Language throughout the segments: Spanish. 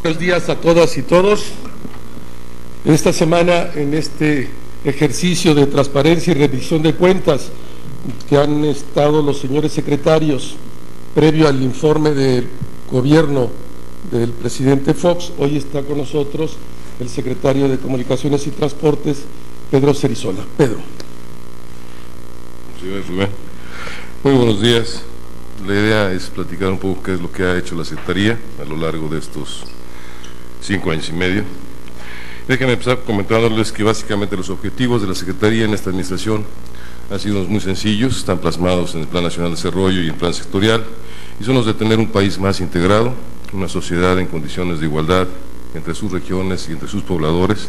Buenos días a todas y todos. Esta semana, en este ejercicio de transparencia y rendición de cuentas que han estado los señores secretarios previo al informe de gobierno del presidente Fox, hoy está con nosotros el secretario de Comunicaciones y Transportes, Pedro Cerizola. Pedro. Señor Rubén, muy buenos días. La idea es platicar un poco qué es lo que ha hecho la Secretaría a lo largo de estos 5 años y medio. Déjenme empezar comentándoles que básicamente los objetivos de la Secretaría en esta administración han sido muy sencillos, están plasmados en el Plan Nacional de Desarrollo y el Plan Sectorial, y son los de tener un país más integrado, una sociedad en condiciones de igualdad entre sus regiones y entre sus pobladores,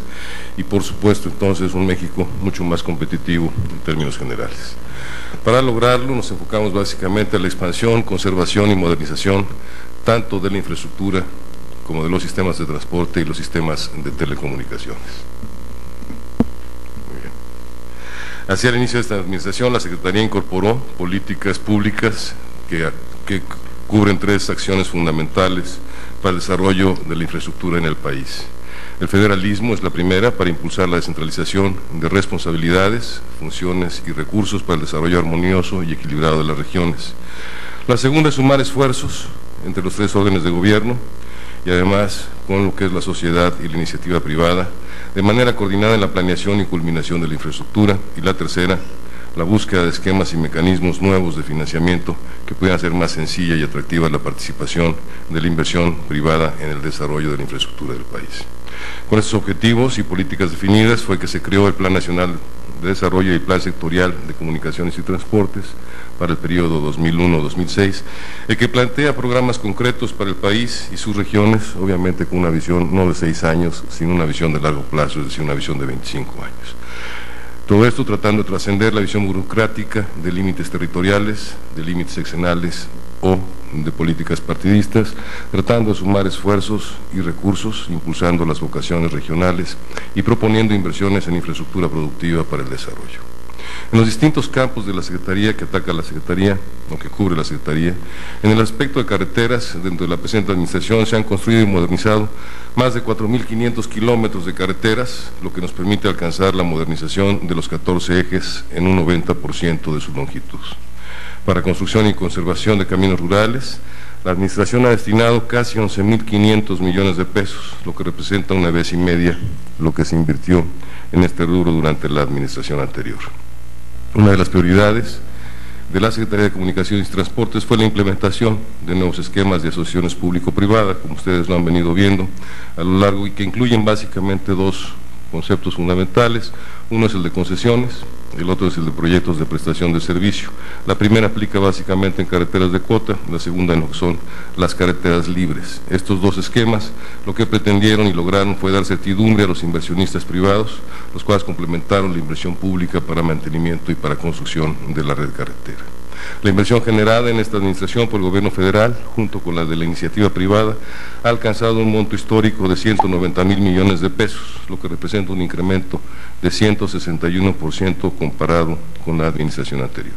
y por supuesto entonces un México mucho más competitivo en términos generales. Para lograrlo nos enfocamos básicamente a la expansión, conservación y modernización tanto de la infraestructura como de los sistemas de transporte y los sistemas de telecomunicaciones. Muy bien. Hacia el inicio de esta administración, la Secretaría incorporó políticas públicas que cubren 3 acciones fundamentales para el desarrollo de la infraestructura en el país. El federalismo es la primera, para impulsar la descentralización de responsabilidades, funciones y recursos para el desarrollo armonioso y equilibrado de las regiones. La segunda es sumar esfuerzos entre los 3 órdenes de gobierno y además con lo que es la sociedad y la iniciativa privada, de manera coordinada en la planeación y culminación de la infraestructura. Y la tercera, la búsqueda de esquemas y mecanismos nuevos de financiamiento que puedan hacer más sencilla y atractiva la participación de la inversión privada en el desarrollo de la infraestructura del país. Con estos objetivos y políticas definidas fue que se creó el Plan Nacional de Desarrollo y el Plan Sectorial de Comunicaciones y Transportes para el periodo 2001-2006, el que plantea programas concretos para el país y sus regiones, obviamente con una visión no de 6 años, sino una visión de largo plazo, es decir, una visión de 25 años. Todo esto tratando de trascender la visión burocrática de límites territoriales, de límites seccionales o de políticas partidistas, tratando de sumar esfuerzos y recursos, impulsando las vocaciones regionales y proponiendo inversiones en infraestructura productiva para el desarrollo. En los distintos campos de la Secretaría que ataca la Secretaría, o que cubre la Secretaría, en el aspecto de carreteras, dentro de la presente administración se han construido y modernizado más de 4.500 kilómetros de carreteras, lo que nos permite alcanzar la modernización de los 14 ejes en un 90% de su longitud. Para construcción y conservación de caminos rurales, la administración ha destinado casi 11.500 millones de pesos, lo que representa una vez y media lo que se invirtió en este rubro durante la administración anterior. Una de las prioridades de la Secretaría de Comunicaciones y Transportes fue la implementación de nuevos esquemas de asociaciones público-privadas, como ustedes lo han venido viendo a lo largo, y que incluyen básicamente 2 conceptos fundamentales. Uno es el de concesiones, el otro es el de proyectos de prestación de servicio. La primera aplica básicamente en carreteras de cuota, la segunda en lo que son las carreteras libres. Estos 2 esquemas lo que pretendieron y lograron fue dar certidumbre a los inversionistas privados, los cuales complementaron la inversión pública para mantenimiento y para construcción de la red carretera. La inversión generada en esta administración por el gobierno federal, junto con la de la iniciativa privada, ha alcanzado un monto histórico de 190.000 millones de pesos, lo que representa un incremento de 161% comparado con la administración anterior.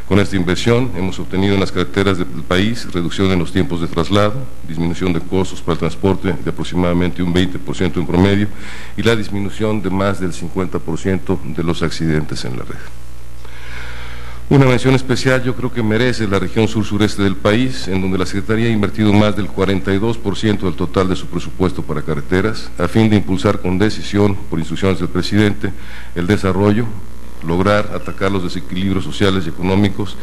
Con esta inversión hemos obtenido en las carreteras del país reducción en los tiempos de traslado, disminución de costos para el transporte de aproximadamente un 20% en promedio y la disminución de más del 50% de los accidentes en la red. Una mención especial yo creo que merece la región sur-sureste del país, en donde la Secretaría ha invertido más del 42% del total de su presupuesto para carreteras, a fin de impulsar con decisión, por instrucciones del presidente, el desarrollo, lograr atacar los desequilibrios sociales y económicos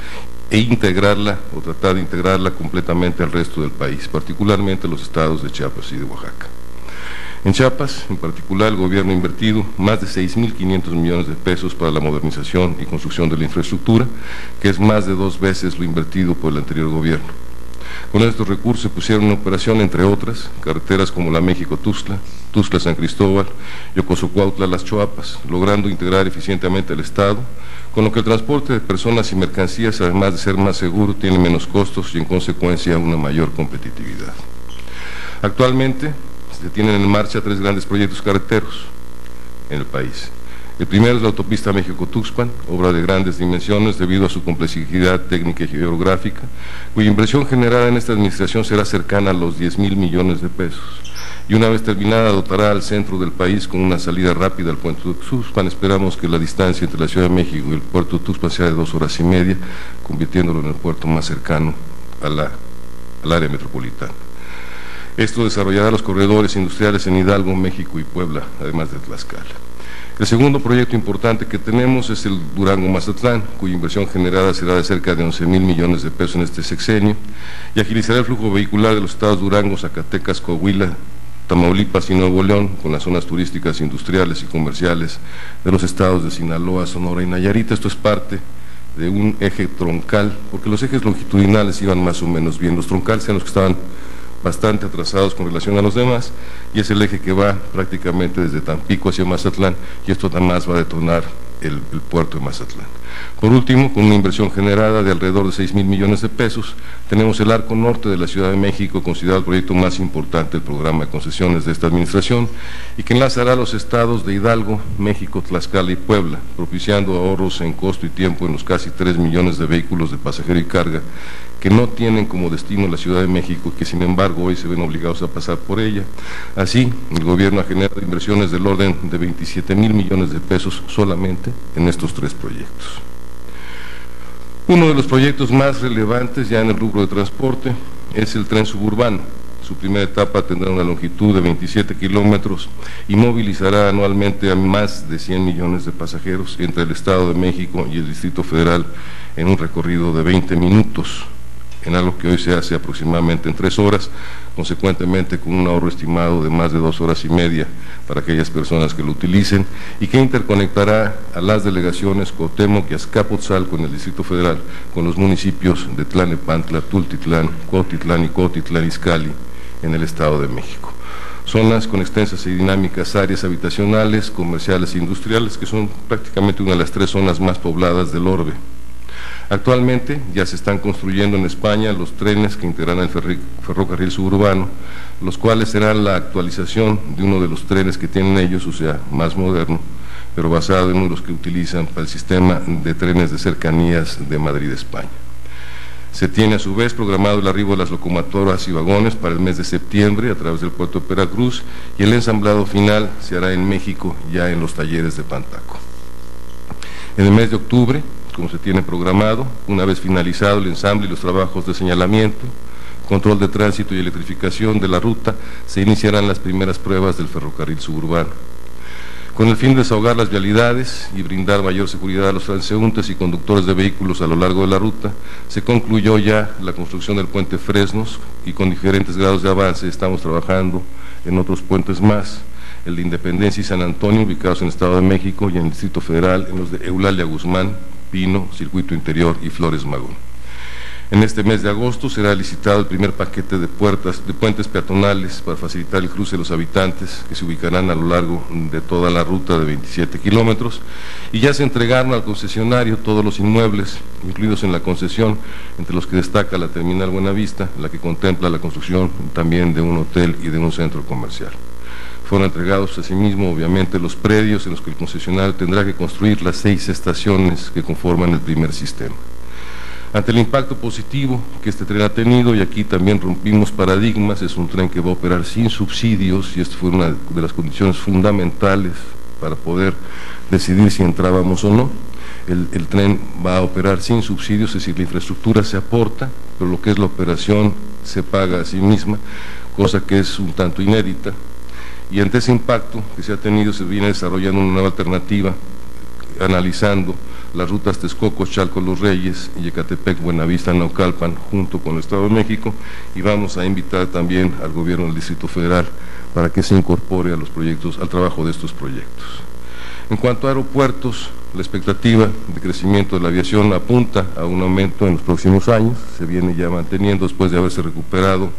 e integrarla, o tratar de integrarla completamente al resto del país, particularmente los estados de Chiapas y de Oaxaca. En Chiapas, en particular, el gobierno ha invertido más de 6.500 millones de pesos para la modernización y construcción de la infraestructura, que es más de 2 veces lo invertido por el anterior gobierno. Con estos recursos se pusieron en operación, entre otras, carreteras como la México-Tuxtla, Tuxtla-San Cristóbal y Ocosocuautla-Las Choapas, logrando integrar eficientemente al Estado, con lo que el transporte de personas y mercancías, además de ser más seguro, tiene menos costos y en consecuencia una mayor competitividad. Actualmente se tienen en marcha 3 grandes proyectos carreteros en el país. El primero es la autopista México-Tuxpan, obra de grandes dimensiones debido a su complejidad técnica y geográfica, cuya inversión generada en esta administración será cercana a los 10.000 millones de pesos. y una vez terminada dotará al centro del país con una salida rápida al puerto de Tuxpan. Esperamos que la distancia entre la Ciudad de México y el puerto de Tuxpan sea de 2 horas y media, convirtiéndolo en el puerto más cercano al área metropolitana. Esto desarrollará los corredores industriales en Hidalgo, México y Puebla, además de Tlaxcala. El segundo proyecto importante que tenemos es el Durango-Mazatlán, cuya inversión generada será de cerca de 11,000 millones de pesos en este sexenio, y agilizará el flujo vehicular de los estados Durango, Zacatecas, Coahuila, Tamaulipas y Nuevo León, con las zonas turísticas, industriales y comerciales de los estados de Sinaloa, Sonora y Nayarit. Esto es parte de un eje troncal, porque los ejes longitudinales iban más o menos bien, los troncales eran los que estaban bastante atrasados con relación a los demás, y es el eje que va prácticamente desde Tampico hacia Mazatlán, y esto además va a detonar el puerto de Mazatlán. Por último, con una inversión generada de alrededor de 6,000 millones de pesos, tenemos el arco norte de la Ciudad de México, considerado el proyecto más importante del programa de concesiones de esta administración, y que enlazará los estados de Hidalgo, México, Tlaxcala y Puebla, propiciando ahorros en costo y tiempo en los casi 3 millones de vehículos de pasajero y carga que no tienen como destino la Ciudad de México y que sin embargo hoy se ven obligados a pasar por ella. Así, el gobierno ha generado inversiones del orden de 27,000 millones de pesos solamente en estos 3 proyectos. Uno de los proyectos más relevantes ya en el rubro de transporte es el tren suburbano. Su primera etapa tendrá una longitud de 27 kilómetros y movilizará anualmente a más de 100 millones de pasajeros entre el Estado de México y el Distrito Federal en un recorrido de 20 minutos, en algo que hoy se hace aproximadamente en 3 horas, consecuentemente con un ahorro estimado de más de 2 horas y media para aquellas personas que lo utilicen, y que interconectará a las delegaciones Cuauhtémoc y Azcapotzalco con el Distrito Federal, con los municipios de Tlalnepantla, Tultitlán, Cuautitlán y Cuautitlán Izcalli en el Estado de México. Zonas con extensas y dinámicas áreas habitacionales, comerciales e industriales, que son prácticamente una de las 3 zonas más pobladas del orbe. Actualmente ya se están construyendo en España los trenes que integrarán el ferrocarril suburbano, los cuales serán la actualización de uno de los trenes que tienen ellos, o sea, más moderno, pero basado en uno de los que utilizan para el sistema de trenes de cercanías de Madrid, España. Se tiene a su vez programado el arribo de las locomotoras y vagones para el mes de septiembre a través del puerto de Veracruz, y el ensamblado final se hará en México, ya en los talleres de Pantaco. En el mes de octubre, como se tiene programado, una vez finalizado el ensamble y los trabajos de señalamiento, control de tránsito y electrificación de la ruta, se iniciarán las primeras pruebas del ferrocarril suburbano. Con el fin de desahogar las vialidades y brindar mayor seguridad a los transeúntes y conductores de vehículos a lo largo de la ruta, se concluyó ya la construcción del puente Fresnos, y con diferentes grados de avance estamos trabajando en otros puentes más, el de Independencia y San Antonio, ubicados en el Estado de México, y en el Distrito Federal, en los de Eulalia Guzmán, Pino, Circuito Interior y Flores Magón. En este mes de agosto será licitado el primer paquete de puentes peatonales para facilitar el cruce de los habitantes, que se ubicarán a lo largo de toda la ruta de 27 kilómetros, y ya se entregaron al concesionario todos los inmuebles incluidos en la concesión, entre los que destaca la Terminal Buenavista, la que contempla la construcción también de un hotel y de un centro comercial. Fueron entregados asimismo, obviamente, los predios en los que el concesionario tendrá que construir las 6 estaciones que conforman el primer sistema. Ante el impacto positivo que este tren ha tenido, y aquí también rompimos paradigmas, es un tren que va a operar sin subsidios, y esta fue una de las condiciones fundamentales para poder decidir si entrábamos o no. El tren va a operar sin subsidios, es decir, la infraestructura se aporta, pero lo que es la operación se paga a sí misma, cosa que es un tanto inédita. Y ante ese impacto que se ha tenido, se viene desarrollando una nueva alternativa, analizando las rutas Texcoco, Chalco, Los Reyes y Ecatepec, Buenavista, Naucalpan, junto con el Estado de México, y vamos a invitar también al gobierno del Distrito Federal para que se incorpore a los proyectos, al trabajo de estos proyectos. En cuanto a aeropuertos, la expectativa de crecimiento de la aviación apunta a un aumento en los próximos años, se viene ya manteniendo después de haberse recuperado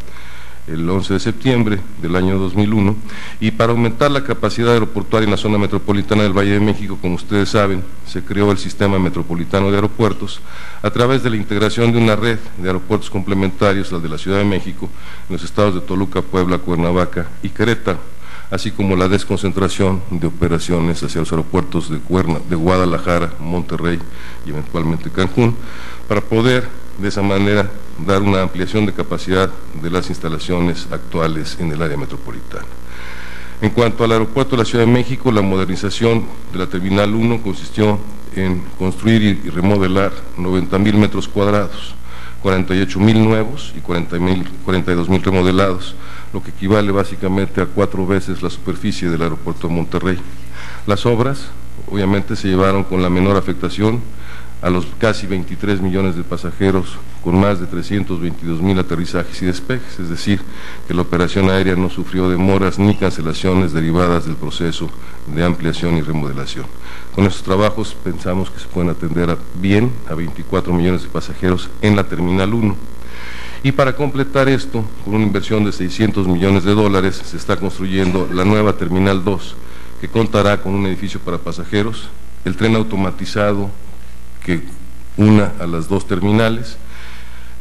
el 11 de septiembre del año 2001, y para aumentar la capacidad aeroportuaria en la zona metropolitana del Valle de México, como ustedes saben, se creó el Sistema Metropolitano de Aeropuertos a través de la integración de una red de aeropuertos complementarios al de la Ciudad de México en los estados de Toluca, Puebla, Cuernavaca y Querétaro, así como la desconcentración de operaciones hacia los aeropuertos de Guadalajara, Monterrey y eventualmente Cancún, para poder de esa manera dar una ampliación de capacidad de las instalaciones actuales en el área metropolitana. En cuanto al aeropuerto de la Ciudad de México, la modernización de la Terminal 1 consistió en construir y remodelar 90,000 metros cuadrados, 48,000 nuevos y 42,000 remodelados, lo que equivale básicamente a 4 veces la superficie del aeropuerto de Monterrey. Las obras, obviamente, se llevaron con la menor afectación a los casi 23 millones de pasajeros, con más de 322,000 aterrizajes y despegues, es decir, que la operación aérea no sufrió demoras ni cancelaciones derivadas del proceso de ampliación y remodelación. Con estos trabajos pensamos que se pueden atender bien a 24 millones de pasajeros en la Terminal 1. Y para completar esto, con una inversión de $600 millones, se está construyendo la nueva Terminal 2, que contará con un edificio para pasajeros, el tren automatizado que una a las 2 terminales,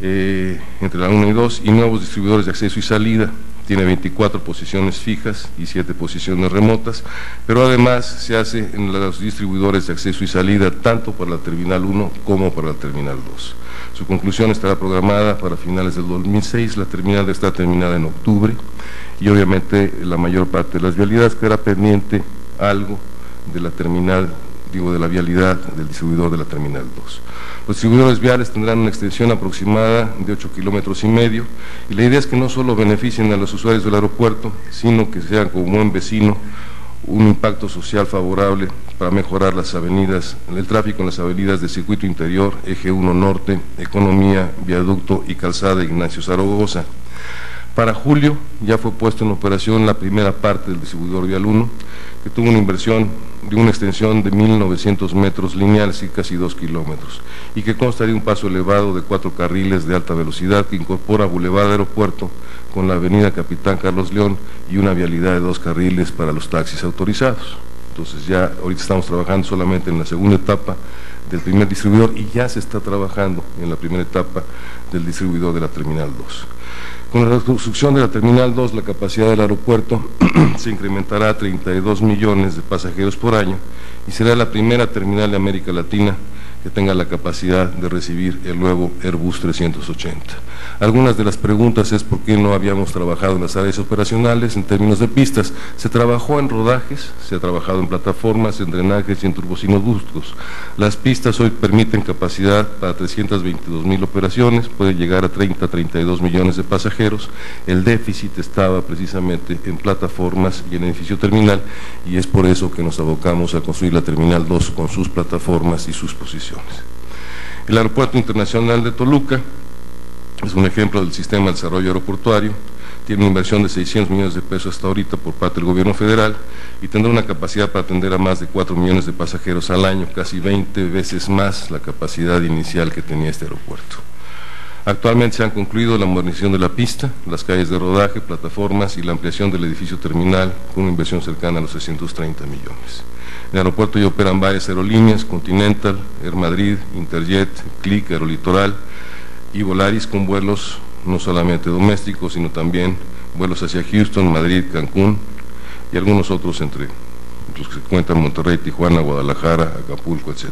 entre la 1 y 2, y nuevos distribuidores de acceso y salida. Tiene 24 posiciones fijas y 7 posiciones remotas, pero además se hace en los distribuidores de acceso y salida tanto para la Terminal 1 como para la Terminal 2. Su conclusión estará programada para finales del 2006, la terminal está terminada en octubre, y obviamente la mayor parte de las vialidades quedará pendiente algo de la terminal, de la vialidad del distribuidor de la Terminal 2. Los distribuidores viales tendrán una extensión aproximada de 8,5 kilómetros, y la idea es que no solo beneficien a los usuarios del aeropuerto, sino que sean como buen vecino un impacto social favorable para mejorar las avenidas, el tráfico en las avenidas de circuito interior, Eje 1 Norte, Economía, Viaducto y Calzada Ignacio Zaragoza. Para julio ya fue puesto en operación la primera parte del distribuidor vial 1, que tuvo una inversión de una extensión de 1,900 metros lineales y casi 2 kilómetros, y que consta de un paso elevado de 4 carriles de alta velocidad que incorpora Boulevard Aeropuerto con la avenida Capitán Carlos León y una vialidad de 2 carriles para los taxis autorizados. Entonces ya ahorita estamos trabajando solamente en la segunda etapa del primer distribuidor, y ya se está trabajando en la primera etapa del distribuidor de la Terminal 2. Con la construcción de la Terminal 2, la capacidad del aeropuerto se incrementará a 32 millones de pasajeros por año, y será la primera terminal de América Latina que tenga la capacidad de recibir el nuevo Airbus 380. Algunas de las preguntas es por qué no habíamos trabajado en las áreas operacionales en términos de pistas. Se trabajó en rodajes, se ha trabajado en plataformas, en drenajes y en turbocinoductos. Las pistas hoy permiten capacidad para 322,000 operaciones, puede llegar a 32 millones de pasajeros. El déficit estaba precisamente en plataformas y en edificio terminal, y es por eso que nos abocamos a construir la Terminal 2 con sus plataformas y sus posiciones. El Aeropuerto Internacional de Toluca es un ejemplo del sistema de desarrollo aeroportuario. Tiene una inversión de 600 millones de pesos hasta ahorita por parte del gobierno federal, y tendrá una capacidad para atender a más de 4 millones de pasajeros al año, casi 20 veces más la capacidad inicial que tenía este aeropuerto. Actualmente se han concluido la modernización de la pista, las calles de rodaje, plataformas y la ampliación del edificio terminal, con una inversión cercana a los 630 millones. En el aeropuerto ya operan varias aerolíneas: Continental, Air Madrid, Interjet, Clic, Aerolitoral y Volaris, con vuelos no solamente domésticos, sino también vuelos hacia Houston, Madrid, Cancún y algunos otros entre los que se cuentan Monterrey, Tijuana, Guadalajara, Acapulco, etc.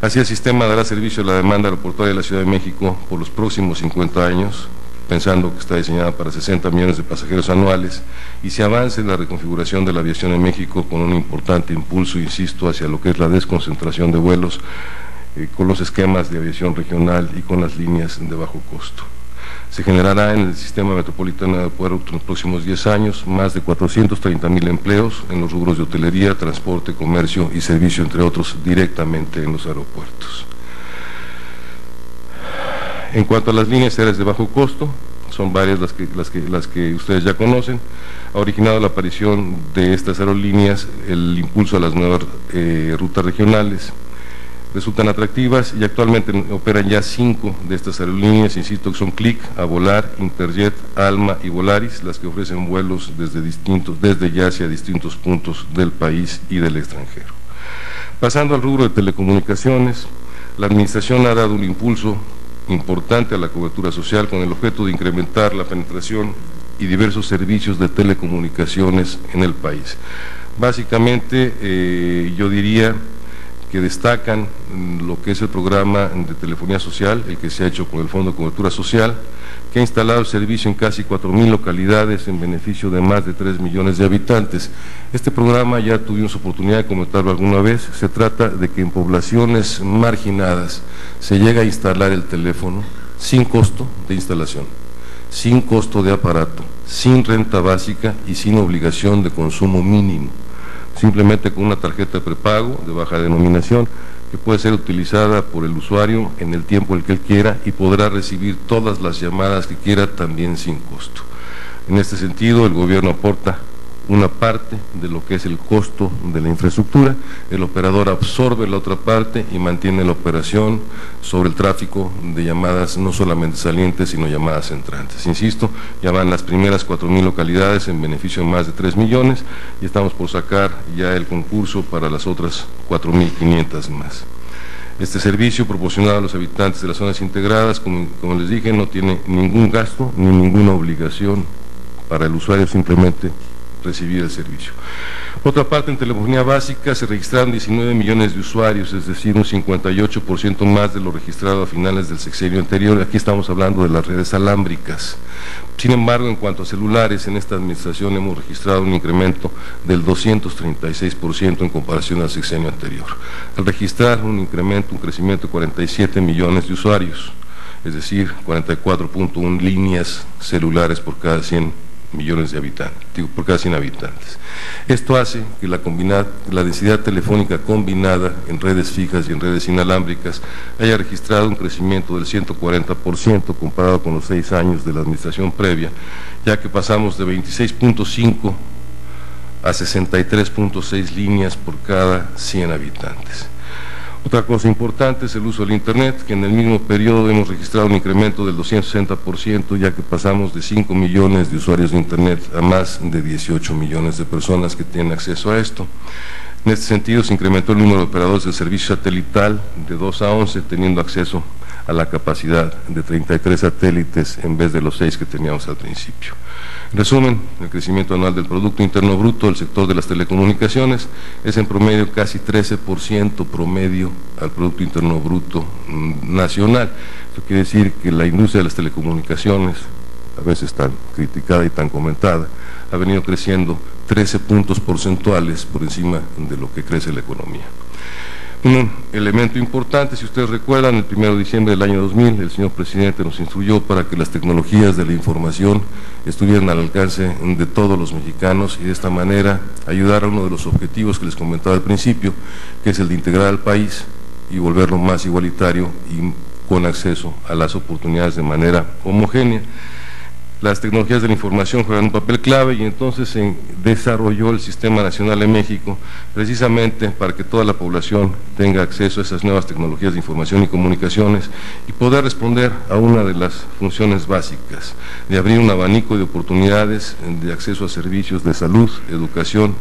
Así, el sistema dará servicio a la demanda aeroportuaria de la Ciudad de México por los próximos 50 años, pensando que está diseñada para 60 millones de pasajeros anuales, y se avance en la reconfiguración de la aviación en México con un importante impulso, insisto, hacia lo que es la desconcentración de vuelos, con los esquemas de aviación regional y con las líneas de bajo costo. Se generará en el sistema metropolitano de aeropuertos en los próximos 10 años más de 430,000 empleos en los rubros de hotelería, transporte, comercio y servicio, entre otros, directamente en los aeropuertos. En cuanto a las líneas aéreas de bajo costo, son varias las que ustedes ya conocen. Ha originado la aparición de estas aerolíneas el impulso a las nuevas rutas regionales. Resultan atractivas y actualmente operan ya 5 de estas aerolíneas, insisto, que son Clic, Avolar, Interjet, Alma y Volaris, las que ofrecen vuelos desde ya hacia distintos puntos del país y del extranjero. Pasando al rubro de telecomunicaciones, la Administración ha dado un impulso importante a la cobertura social con el objeto de incrementar la penetración y diversos servicios de telecomunicaciones en el país. Básicamente, yo diría que destacan lo que es el programa de telefonía social, el que se ha hecho con el Fondo de Cobertura Social, que ha instalado el servicio en casi 4,000 localidades en beneficio de más de 3 millones de habitantes. Este programa ya tuvimos oportunidad de comentarlo alguna vez. Se trata de que en poblaciones marginadas se llega a instalar el teléfono sin costo de instalación, sin costo de aparato, sin renta básica y sin obligación de consumo mínimo, simplemente con una tarjeta de prepago de baja denominación que puede ser utilizada por el usuario en el tiempo el que él quiera y podrá recibir todas las llamadas que quiera también sin costo. En este sentido, el gobierno aporta una parte de lo que es el costo de la infraestructura, el operador absorbe la otra parte y mantiene la operación sobre el tráfico de llamadas no solamente salientes, sino llamadas entrantes. Insisto, ya van las primeras 4,000 localidades en beneficio de más de 3 millones y estamos por sacar ya el concurso para las otras 4,500 más. Este servicio proporcionado a los habitantes de las zonas integradas, como les dije, no tiene ningún gasto ni ninguna obligación para el usuario, simplemente recibir el servicio. Por otra parte, en telefonía básica se registraron 19 millones de usuarios, es decir, un 58% más de lo registrado a finales del sexenio anterior. Aquí estamos hablando de las redes alámbricas. Sin embargo, en cuanto a celulares, en esta administración hemos registrado un incremento del 236% en comparación al sexenio anterior, al registrar un crecimiento de 47 millones de usuarios, es decir, 44.1 líneas celulares por cada 100 millones de habitantes, por cada 100 habitantes. Esto hace que la densidad telefónica combinada en redes fijas y en redes inalámbricas haya registrado un crecimiento del 140% comparado con los 6 años de la administración previa, ya que pasamos de 26.5 a 63.6 líneas por cada 100 habitantes. Otra cosa importante es el uso del Internet, que en el mismo periodo hemos registrado un incremento del 260%, ya que pasamos de 5 millones de usuarios de Internet a más de 18 millones de personas que tienen acceso a esto. En este sentido, se incrementó el número de operadores del servicio satelital de 2 a 11, teniendo acceso a la capacidad de 33 satélites en vez de los 6 que teníamos al principio. En resumen, el crecimiento anual del Producto Interno Bruto del sector de las telecomunicaciones es en promedio casi 13% promedio al Producto Interno Bruto nacional. Esto quiere decir que la industria de las telecomunicaciones, a veces tan criticada y tan comentada, ha venido creciendo 13 puntos porcentuales por encima de lo que crece la economía. Un elemento importante, si ustedes recuerdan, el 1 de diciembre del año 2000, el señor presidente nos instruyó para que las tecnologías de la información estuvieran al alcance de todos los mexicanos y de esta manera ayudar a uno de los objetivos que les comentaba al principio, que es el de integrar al país y volverlo más igualitario y con acceso a las oportunidades de manera homogénea. Las tecnologías de la información juegan un papel clave y entonces se desarrolló el Sistema Nacional de México precisamente para que toda la población tenga acceso a esas nuevas tecnologías de información y comunicaciones y poder responder a una de las funciones básicas, de abrir un abanico de oportunidades de acceso a servicios de salud, educación,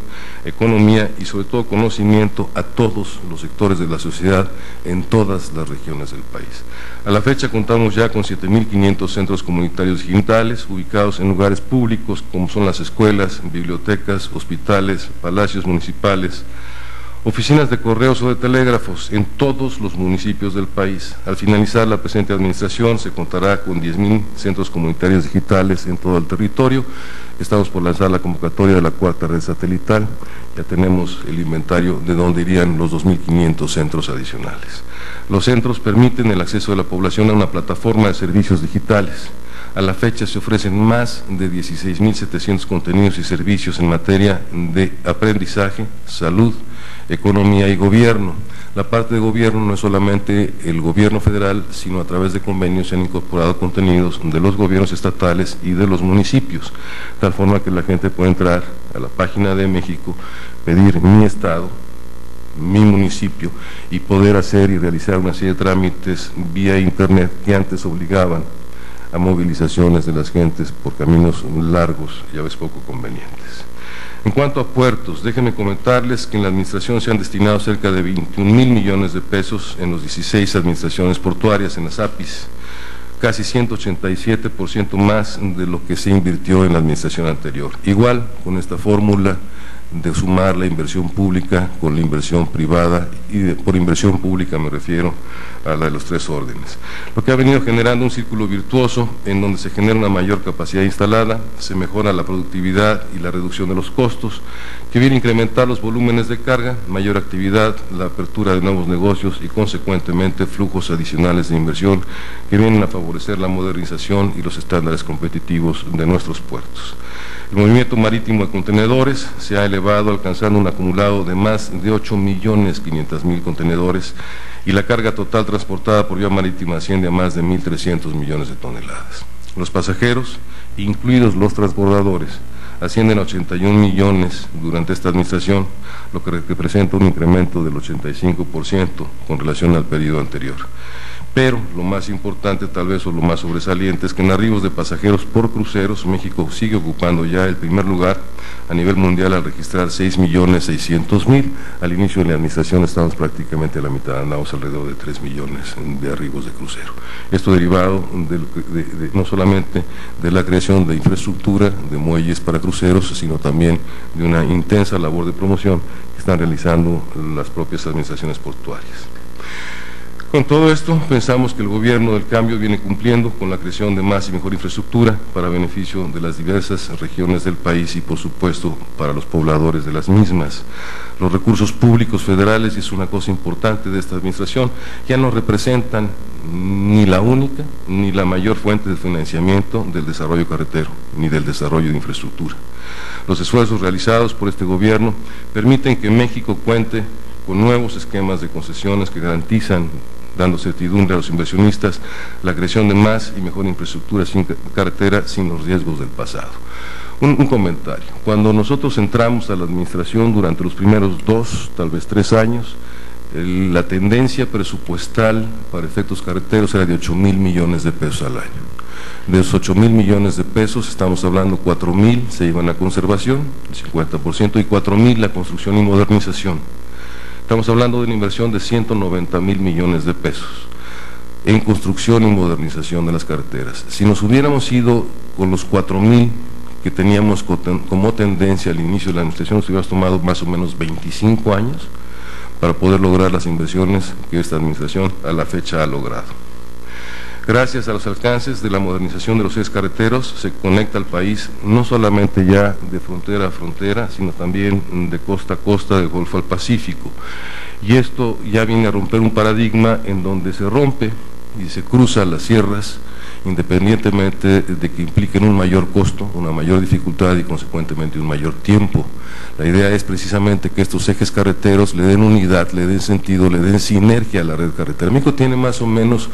economía y sobre todo conocimiento a todos los sectores de la sociedad en todas las regiones del país. A la fecha contamos ya con 7.500 centros comunitarios digitales ubicados en lugares públicos como son las escuelas, bibliotecas, hospitales, palacios municipales, oficinas de correos o de telégrafos en todos los municipios del país. Al finalizar la presente administración se contará con 10.000 centros comunitarios digitales en todo el territorio. Estamos por lanzar la convocatoria de la 4ª red satelital. Ya tenemos el inventario de dónde irían los 2.500 centros adicionales. Los centros permiten el acceso de la población a una plataforma de servicios digitales. A la fecha se ofrecen más de 16.700 contenidos y servicios en materia de aprendizaje, salud, economía y gobierno. La parte de gobierno no es solamente el gobierno federal, sino a través de convenios se han incorporado contenidos de los gobiernos estatales y de los municipios, de tal forma que la gente puede entrar a la página de México, pedir mi estado, mi municipio y poder hacer y realizar una serie de trámites vía internet que antes obligaban a movilizaciones de las gentes por caminos largos y a veces poco convenientes. En cuanto a puertos, déjenme comentarles que en la administración se han destinado cerca de 21,000 millones de pesos en los 16 administraciones portuarias, en las APIs, casi 187% más de lo que se invirtió en la administración anterior. Igual, con esta fórmula de sumar la inversión pública con la inversión privada, y por inversión pública me refiero a la de los tres órdenes, lo que ha venido generando un círculo virtuoso en donde se genera una mayor capacidad instalada, se mejora la productividad y la reducción de los costos, que viene a incrementar los volúmenes de carga, mayor actividad, la apertura de nuevos negocios y consecuentemente flujos adicionales de inversión que vienen a favorecer la modernización y los estándares competitivos de nuestros puertos. El movimiento marítimo de contenedores se ha elevado alcanzando un acumulado de más de 8.500.000 contenedores y la carga total transportada por vía marítima asciende a más de 1.300 millones de toneladas. Los pasajeros, incluidos los transbordadores, ascienden a 81 millones durante esta administración, lo que representa un incremento del 85% con relación al periodo anterior. Pero lo más importante tal vez o lo más sobresaliente es que en arribos de pasajeros por cruceros México sigue ocupando ya el primer lugar a nivel mundial al registrar 6.600.000. Al inicio de la administración estamos prácticamente a la mitad, andamos alrededor de 3 millones de arribos de crucero. Esto derivado no solamente de la creación de infraestructura de muelles para cruceros, sino también de una intensa labor de promoción que están realizando las propias administraciones portuarias. Con todo esto, pensamos que el gobierno del cambio viene cumpliendo con la creación de más y mejor infraestructura para beneficio de las diversas regiones del país y, por supuesto, para los pobladores de las mismas. Los recursos públicos federales, y es una cosa importante de esta administración, ya no representan ni la única ni la mayor fuente de financiamiento del desarrollo carretero, ni del desarrollo de infraestructura. Los esfuerzos realizados por este gobierno permiten que México cuente con nuevos esquemas de concesiones que garantizan, dando certidumbre a los inversionistas, la creación de más y mejor infraestructura carretera sin los riesgos del pasado. Un comentario: cuando nosotros entramos a la administración durante los primeros 2, tal vez 3 años, la tendencia presupuestal para efectos carreteros era de 8.000 millones de pesos al año. De esos 8.000 millones de pesos, estamos hablando 4.000 se iban a conservación, el 50%, y 4.000 la construcción y modernización. Estamos hablando de una inversión de 190.000 millones de pesos en construcción y modernización de las carreteras. Si nos hubiéramos ido con los 4.000 que teníamos como tendencia al inicio de la administración, nos hubiéramos tomado más o menos 25 años para poder lograr las inversiones que esta administración a la fecha ha logrado. Gracias a los alcances de la modernización de los ejes carreteros, se conecta al país no solamente ya de frontera a frontera, sino también de costa a costa, del Golfo al Pacífico. Y esto ya viene a romper un paradigma en donde se rompe y se cruza las sierras, independientemente de que impliquen un mayor costo, una mayor dificultad y consecuentemente un mayor tiempo. La idea es precisamente que estos ejes carreteros le den unidad, le den sentido, le den sinergia a la red carretera. México tiene más o menos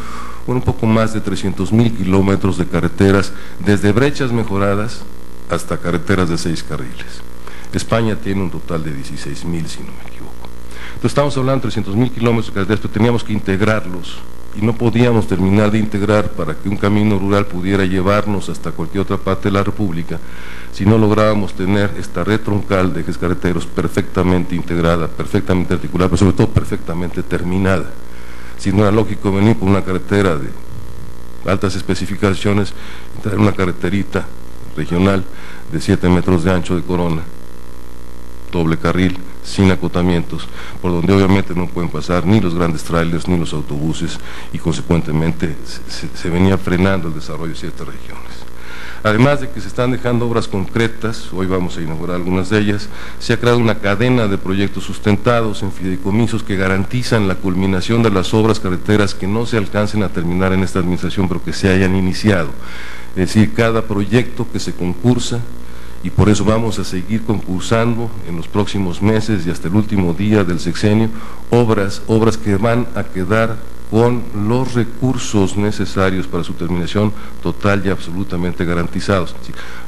un poco más de 300.000 kilómetros de carreteras, desde brechas mejoradas hasta carreteras de 6 carriles. España tiene un total de 16.000, si no me equivoco. Entonces estamos hablando de 300.000 kilómetros de carreteras, pero teníamos que integrarlos y no podíamos terminar de integrar para que un camino rural pudiera llevarnos hasta cualquier otra parte de la República si no lográbamos tener esta red troncal de ejes carreteros perfectamente integrada, perfectamente articulada, pero sobre todo perfectamente terminada. Si no era lógico venir por una carretera de altas especificaciones y traer una carreterita regional de 7 metros de ancho de corona, doble carril, sin acotamientos, por donde obviamente no pueden pasar ni los grandes trailers ni los autobuses, y consecuentemente se venía frenando el desarrollo de ciertas regiones. Además de que se están dejando obras concretas, hoy vamos a inaugurar algunas de ellas, se ha creado una cadena de proyectos sustentados en fideicomisos que garantizan la culminación de las obras carreteras que no se alcancen a terminar en esta administración, pero que se hayan iniciado. Es decir, cada proyecto que se concursa, y por eso vamos a seguir concursando en los próximos meses y hasta el último día del sexenio, obras que van a quedar con los recursos necesarios para su terminación total y absolutamente garantizados.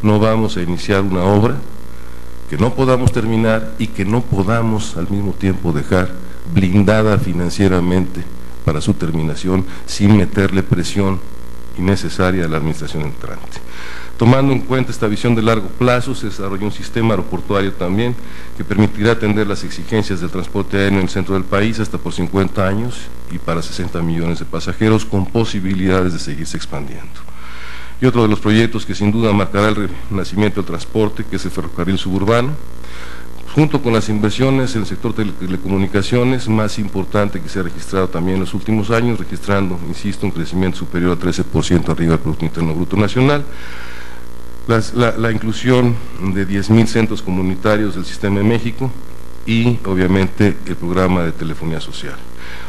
No vamos a iniciar una obra que no podamos terminar y que no podamos al mismo tiempo dejar blindada financieramente para su terminación sin meterle presión innecesaria a la administración entrante. Tomando en cuenta esta visión de largo plazo, se desarrolló un sistema aeroportuario también que permitirá atender las exigencias del transporte aéreo en el centro del país hasta por 50 años y para 60 millones de pasajeros, con posibilidades de seguirse expandiendo. Y otro de los proyectos que sin duda marcará el renacimiento del transporte, que es el ferrocarril suburbano, junto con las inversiones en el sector de telecomunicaciones, más importante que se ha registrado también en los últimos años, registrando, insisto, un crecimiento superior al 13% arriba del Producto Interno Bruto Nacional, la inclusión de 10.000 centros comunitarios del Sistema de México y, obviamente, el programa de telefonía social.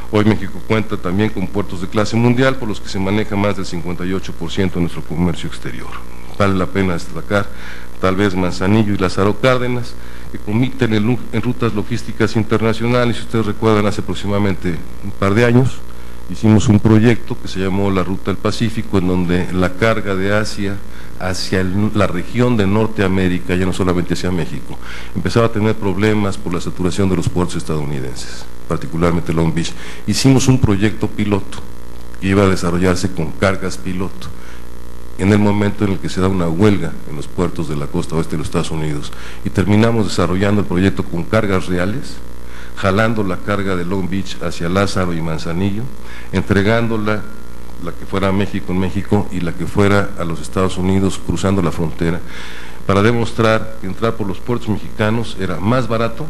Hoy México cuenta también con puertos de clase mundial por los que se maneja más del 58% de nuestro comercio exterior. Vale la pena destacar tal vez Manzanillo y Lázaro Cárdenas, que compiten en rutas logísticas internacionales. Si ustedes recuerdan, hace aproximadamente un par de años hicimos un proyecto que se llamó la Ruta del Pacífico, en donde la carga de Asia hacia la región de Norteamérica, ya no solamente hacia México, empezaba a tener problemas por la saturación de los puertos estadounidenses, particularmente Long Beach. Hicimos un proyecto piloto que iba a desarrollarse con cargas piloto en el momento en el que se da una huelga en los puertos de la costa oeste de los Estados Unidos, y terminamos desarrollando el proyecto con cargas reales, jalando la carga de Long Beach hacia Lázaro y Manzanillo, entregándola, la que fuera a México en México y la que fuera a los Estados Unidos cruzando la frontera, para demostrar que entrar por los puertos mexicanos era más barato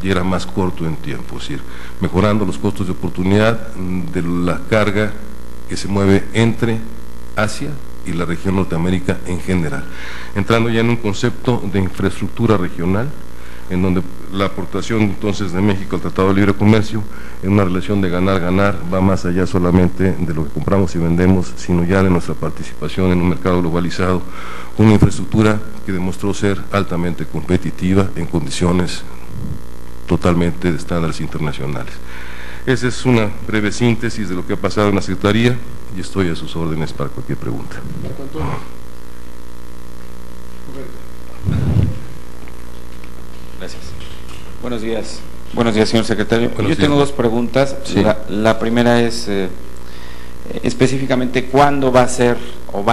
y era más corto en tiempo, es decir, mejorando los costos de oportunidad de la carga que se mueve entre Asia y la región Norteamérica en general, entrando ya en un concepto de infraestructura regional, en donde la aportación entonces de México al Tratado de Libre Comercio, en una relación de ganar-ganar, va más allá solamente de lo que compramos y vendemos, sino ya de nuestra participación en un mercado globalizado, con una infraestructura que demostró ser altamente competitiva en condiciones totalmente de estándares internacionales. Esa es una breve síntesis de lo que ha pasado en la Secretaría, y estoy a sus órdenes para cualquier pregunta. Gracias. Buenos días. Buenos días, señor secretario. Buenos días. Tengo dos preguntas. Sí. La primera es específicamente cuándo va a ser o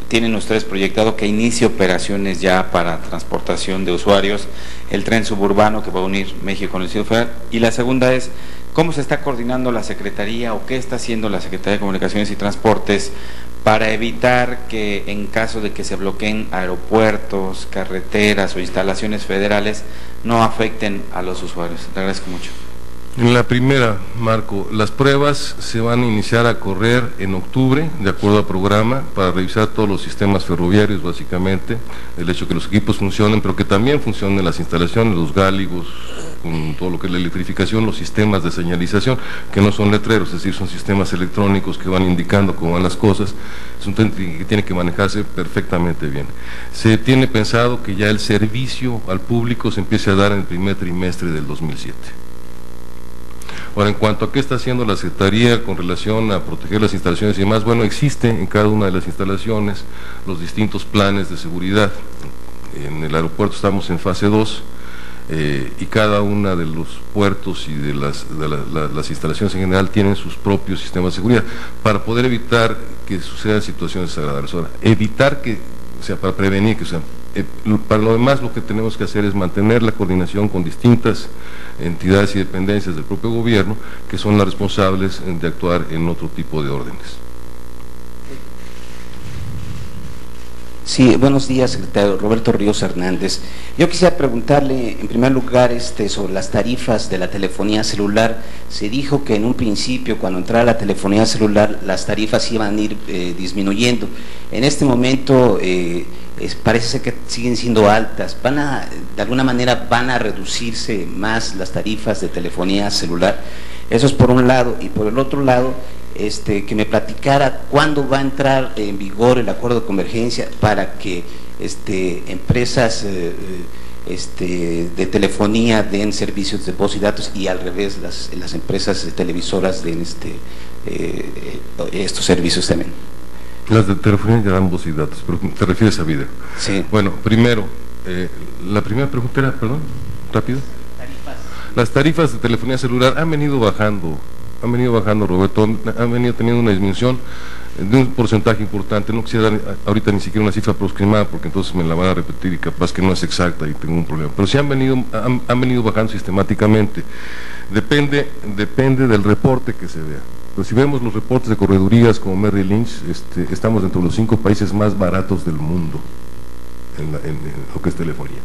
tienen ustedes proyectado que inicie operaciones ya para transportación de usuarios el tren suburbano que va a unir México con el Distrito Federal. Y la segunda es cómo se está coordinando la Secretaría o qué está haciendo la Secretaría de Comunicaciones y Transportes para evitar que en caso de que se bloqueen aeropuertos, carreteras o instalaciones federales no afecten a los usuarios. Le agradezco mucho. En la primera, Marco, las pruebas se van a iniciar a correr en octubre, de acuerdo al programa, para revisar todos los sistemas ferroviarios, básicamente, el hecho que los equipos funcionen, pero que también funcionen las instalaciones, los gáligos, con todo lo que es la electrificación, los sistemas de señalización, que no son letreros, es decir, son sistemas electrónicos que van indicando cómo van las cosas. Es un tema que tiene que manejarse perfectamente bien. Se tiene pensado que ya el servicio al público se empiece a dar en el primer trimestre del 2007. Ahora, en cuanto a qué está haciendo la Secretaría con relación a proteger las instalaciones y demás, bueno, existe en cada una de las instalaciones los distintos planes de seguridad. En el aeropuerto estamos en fase 2, y cada una de los puertos y de las instalaciones en general tienen sus propios sistemas de seguridad para poder evitar que sucedan situaciones desagradables. Ahora, evitar que, o sea, para prevenir que sean. Para lo demás, lo que tenemos que hacer es mantener la coordinación con distintas entidades y dependencias del propio gobierno, que son las responsables de actuar en otro tipo de órdenes. Sí, buenos días, secretario. Roberto Ríos Hernández. Yo quisiera preguntarle, en primer lugar, sobre las tarifas de la telefonía celular. Se dijo que en un principio, cuando entrara la telefonía celular, las tarifas iban a ir disminuyendo. En este momento, parece ser que siguen siendo altas. De alguna manera, van a reducirse más las tarifas de telefonía celular. Eso es por un lado. Y por el otro lado, que me platicara cuándo va a entrar en vigor el acuerdo de convergencia para que empresas de telefonía den servicios de voz y datos, y al revés las empresas televisoras den estos servicios también. Las de telefonía ya dan voz y datos, pero ¿te refieres a video? Sí. Bueno, primero, la primera pregunta era, perdón, rápido. Las tarifas de telefonía celular han venido bajando, Roberto, han venido teniendo una disminución de un porcentaje importante. No quisiera dar ahorita ni siquiera una cifra aproximada, porque entonces me la van a repetir y capaz que no es exacta y tengo un problema, pero sí han venido bajando sistemáticamente. Depende del reporte que se vea. Pero si vemos los reportes de corredurías como Merrill Lynch, estamos dentro de los 5 países más baratos del mundo en lo que es telefonía,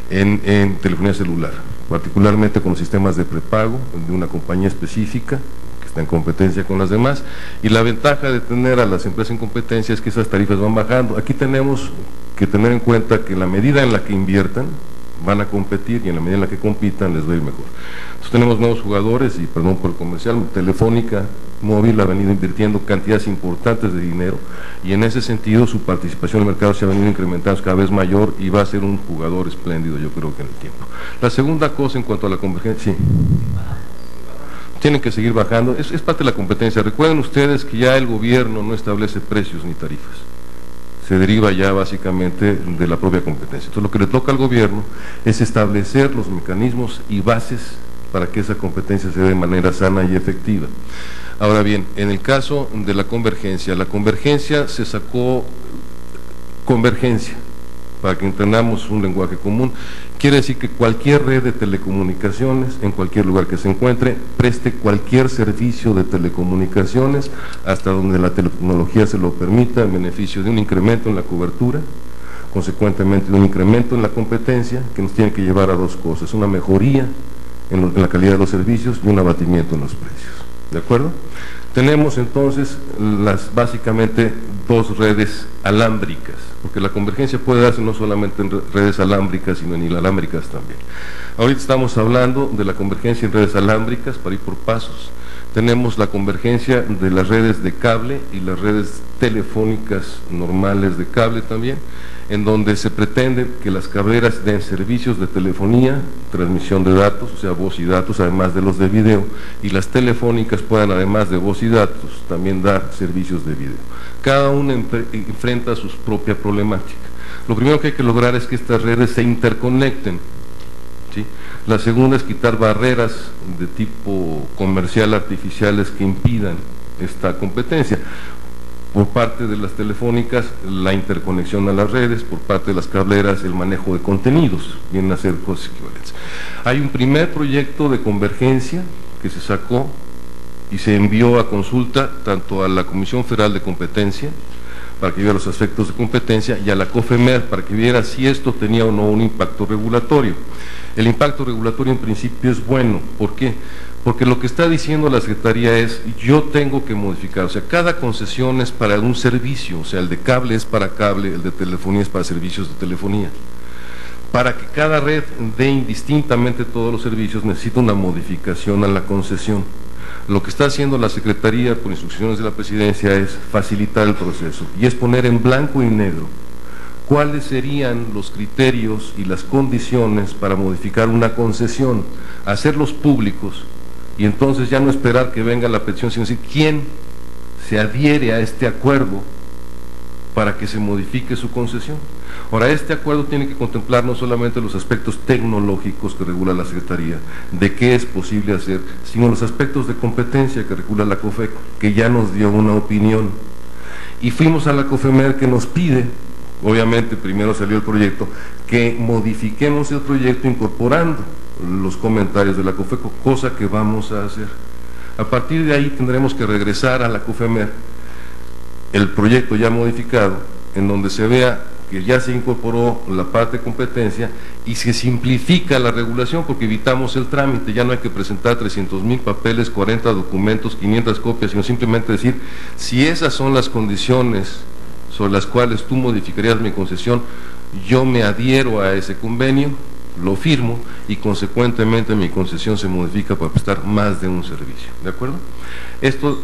en telefonía celular, particularmente con los sistemas de prepago de una compañía específica que está en competencia con las demás, y la ventaja de tener a las empresas en competencia es que esas tarifas van bajando. Aquí tenemos que tener en cuenta que en la medida en la que inviertan van a competir, y en la medida en la que compitan les va a ir mejor. Entonces tenemos nuevos jugadores, y perdón por el comercial, Telefónica Móvil ha venido invirtiendo cantidades importantes de dinero, y en ese sentido su participación en el mercado se ha venido incrementando cada vez mayor, y va a ser un jugador espléndido, yo creo que en el tiempo. La segunda cosa en cuanto a la convergencia, sí, tienen que seguir bajando, es parte de la competencia. Recuerden ustedes que ya el gobierno no establece precios ni tarifas, se deriva ya básicamente de la propia competencia. Entonces lo que le toca al gobierno es establecer los mecanismos y bases para que esa competencia se dé de manera sana y efectiva. Ahora bien, en el caso de la convergencia se sacó convergencia, para que entendamos un lenguaje común, quiere decir que cualquier red de telecomunicaciones, en cualquier lugar que se encuentre, preste cualquier servicio de telecomunicaciones, hasta donde la tecnología se lo permita, en beneficio de un incremento en la cobertura, consecuentemente de un incremento en la competencia, que nos tiene que llevar a dos cosas: una mejoría en la calidad de los servicios y un abatimiento en los precios. ¿De acuerdo? Tenemos entonces básicamente dos redes alámbricas, porque la convergencia puede darse no solamente en redes alámbricas, sino en inalámbricas también. Ahorita estamos hablando de la convergencia en redes alámbricas, para ir por pasos. Tenemos la convergencia de las redes de cable y las redes telefónicas normales de cable también, en donde se pretende que las cableras den servicios de telefonía, transmisión de datos, o sea, voz y datos, además de los de video, y las telefónicas puedan, además de voz y datos, también dar servicios de video. Cada una enfrenta su propia problemática. Lo primero que hay que lograr es que estas redes se interconecten, ¿sí? La segunda es quitar barreras de tipo comercial artificiales que impidan esta competencia. Por parte de las telefónicas, la interconexión a las redes; por parte de las cableras, el manejo de contenidos, vienen a ser cosas equivalentes. Hay un primer proyecto de convergencia que se sacó y se envió a consulta tanto a la Comisión Federal de Competencia, para que viera los aspectos de competencia, y a la COFEMER, para que viera si esto tenía o no un impacto regulatorio. El impacto regulatorio en principio es bueno. ¿Por qué? Porque lo que está diciendo la Secretaría es: yo tengo que modificar, o sea, cada concesión es para un servicio, o sea, el de cable es para cable, el de telefonía es para servicios de telefonía. Para que cada red dé indistintamente todos los servicios, necesita una modificación a la concesión. Lo que está haciendo la Secretaría, por instrucciones de la Presidencia, es facilitar el proceso, y es poner en blanco y negro cuáles serían los criterios y las condiciones para modificar una concesión, hacerlos públicos, y entonces ya no esperar que venga la petición, sino decir quién se adhiere a este acuerdo para que se modifique su concesión. Ahora, este acuerdo tiene que contemplar no solamente los aspectos tecnológicos que regula la Secretaría, de qué es posible hacer, sino los aspectos de competencia que regula la COFECO, que ya nos dio una opinión. Y fuimos a la COFEMER, que nos pide, obviamente primero salió el proyecto, que modifiquemos el proyecto incorporando los comentarios de la COFECO, cosa que vamos a hacer. A partir de ahí tendremos que regresar a la COFEMER el proyecto ya modificado, en donde se vea que ya se incorporó la parte de competencia y se simplifica la regulación, porque evitamos el trámite. Ya no hay que presentar 300,000 papeles, 40 documentos, 500 copias, sino simplemente decir: si esas son las condiciones sobre las cuales tú modificarías mi concesión, yo me adhiero a ese convenio, lo firmo, y consecuentemente mi concesión se modifica para prestar más de un servicio. ¿De acuerdo? Esto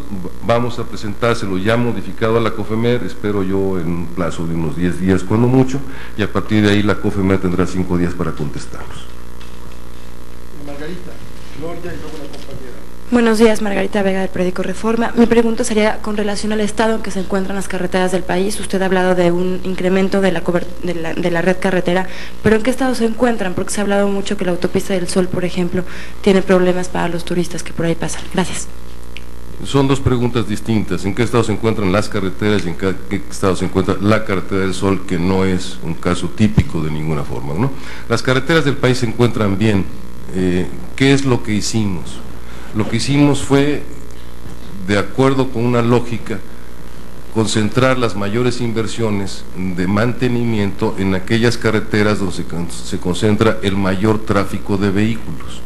vamos a presentárselo ya modificado a la COFEMER, espero yo en un plazo de unos 10 días cuando mucho, y a partir de ahí la COFEMER tendrá 5 días para contestarnos. Margarita, Gloria y luego la compañera. Buenos días, Margarita Vega del periódico Reforma. Mi pregunta sería con relación al estado en que se encuentran las carreteras del país. Usted ha hablado de un incremento de la red carretera, pero ¿en qué estado se encuentran? Porque se ha hablado mucho que la autopista del Sol, por ejemplo, tiene problemas para los turistas que por ahí pasan. Gracias. Son dos preguntas distintas: ¿en qué estado se encuentran las carreteras y en qué estado se encuentra la carretera del Sol, que no es un caso típico de ninguna forma, ¿no? Las carreteras del país se encuentran bien. ¿Qué es lo que hicimos? Lo que hicimos fue, de acuerdo con una lógica concentrar las mayores inversiones de mantenimiento en aquellas carreteras donde se concentra el mayor tráfico de vehículos.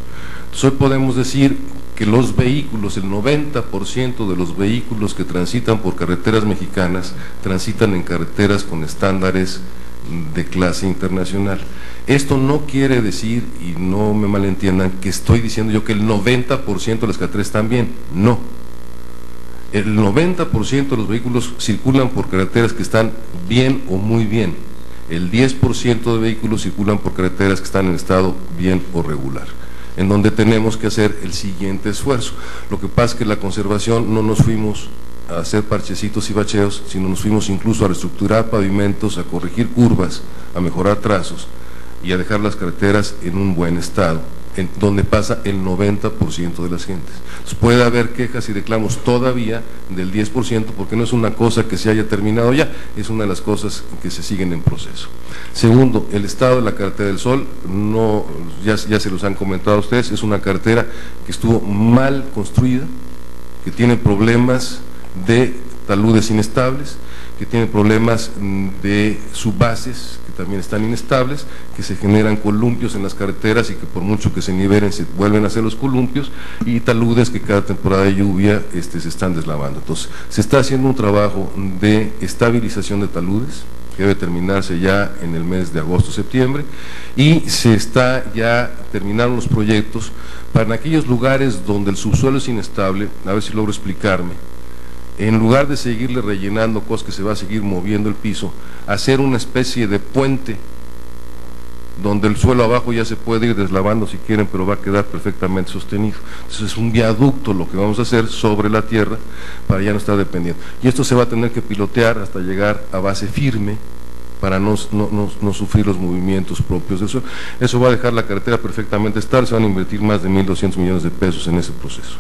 Entonces, hoy podemos decir que los vehículos, el 90% de los vehículos que transitan por carreteras mexicanas, transitan en carreteras con estándares de clase internacional. Esto no quiere decir, y no me malentiendan, que estoy diciendo yo que el 90% de las carreteras están bien. No. El 90% de los vehículos circulan por carreteras que están bien o muy bien. El 10% de vehículos circulan por carreteras que están en estado bien o regular, en donde tenemos que hacer el siguiente esfuerzo. Lo que pasa es que la conservación no nos fuimos a hacer parchecitos y bacheos, sino nos fuimos incluso a reestructurar pavimentos, a corregir curvas, a mejorar trazos y a dejar las carreteras en un buen estado, en donde pasa el 90% de las gentes. Entonces, puede haber quejas y reclamos todavía del 10%, porque no es una cosa que se haya terminado ya, es una de las cosas que se siguen en proceso. Segundo, el estado de la carretera del Sol, no, ya se los han comentado a ustedes, es una carretera que estuvo mal construida, que tiene problemas de taludes inestables, que tiene problemas de subbases que también están inestables, que se generan columpios en las carreteras y que por mucho que se nivelen se vuelven a hacer los columpios, y taludes que cada temporada de lluvia se están deslavando. Entonces, se está haciendo un trabajo de estabilización de taludes, que debe terminarse ya en el mes de agosto-septiembre, y se está ya terminando los proyectos para en aquellos lugares donde el subsuelo es inestable, a ver si logro explicarme, en lugar de seguirle rellenando cosas que se va a seguir moviendo el piso, hacer una especie de puente donde el suelo abajo ya se puede ir deslavando si quieren, pero va a quedar perfectamente sostenido. Entonces es un viaducto lo que vamos a hacer sobre la tierra para ya no estar dependiendo. Y esto se va a tener que pilotear hasta llegar a base firme para no sufrir los movimientos propios del suelo. Eso va a dejar la carretera perfectamente estable, se van a invertir más de 1.200 millones de pesos en ese proceso.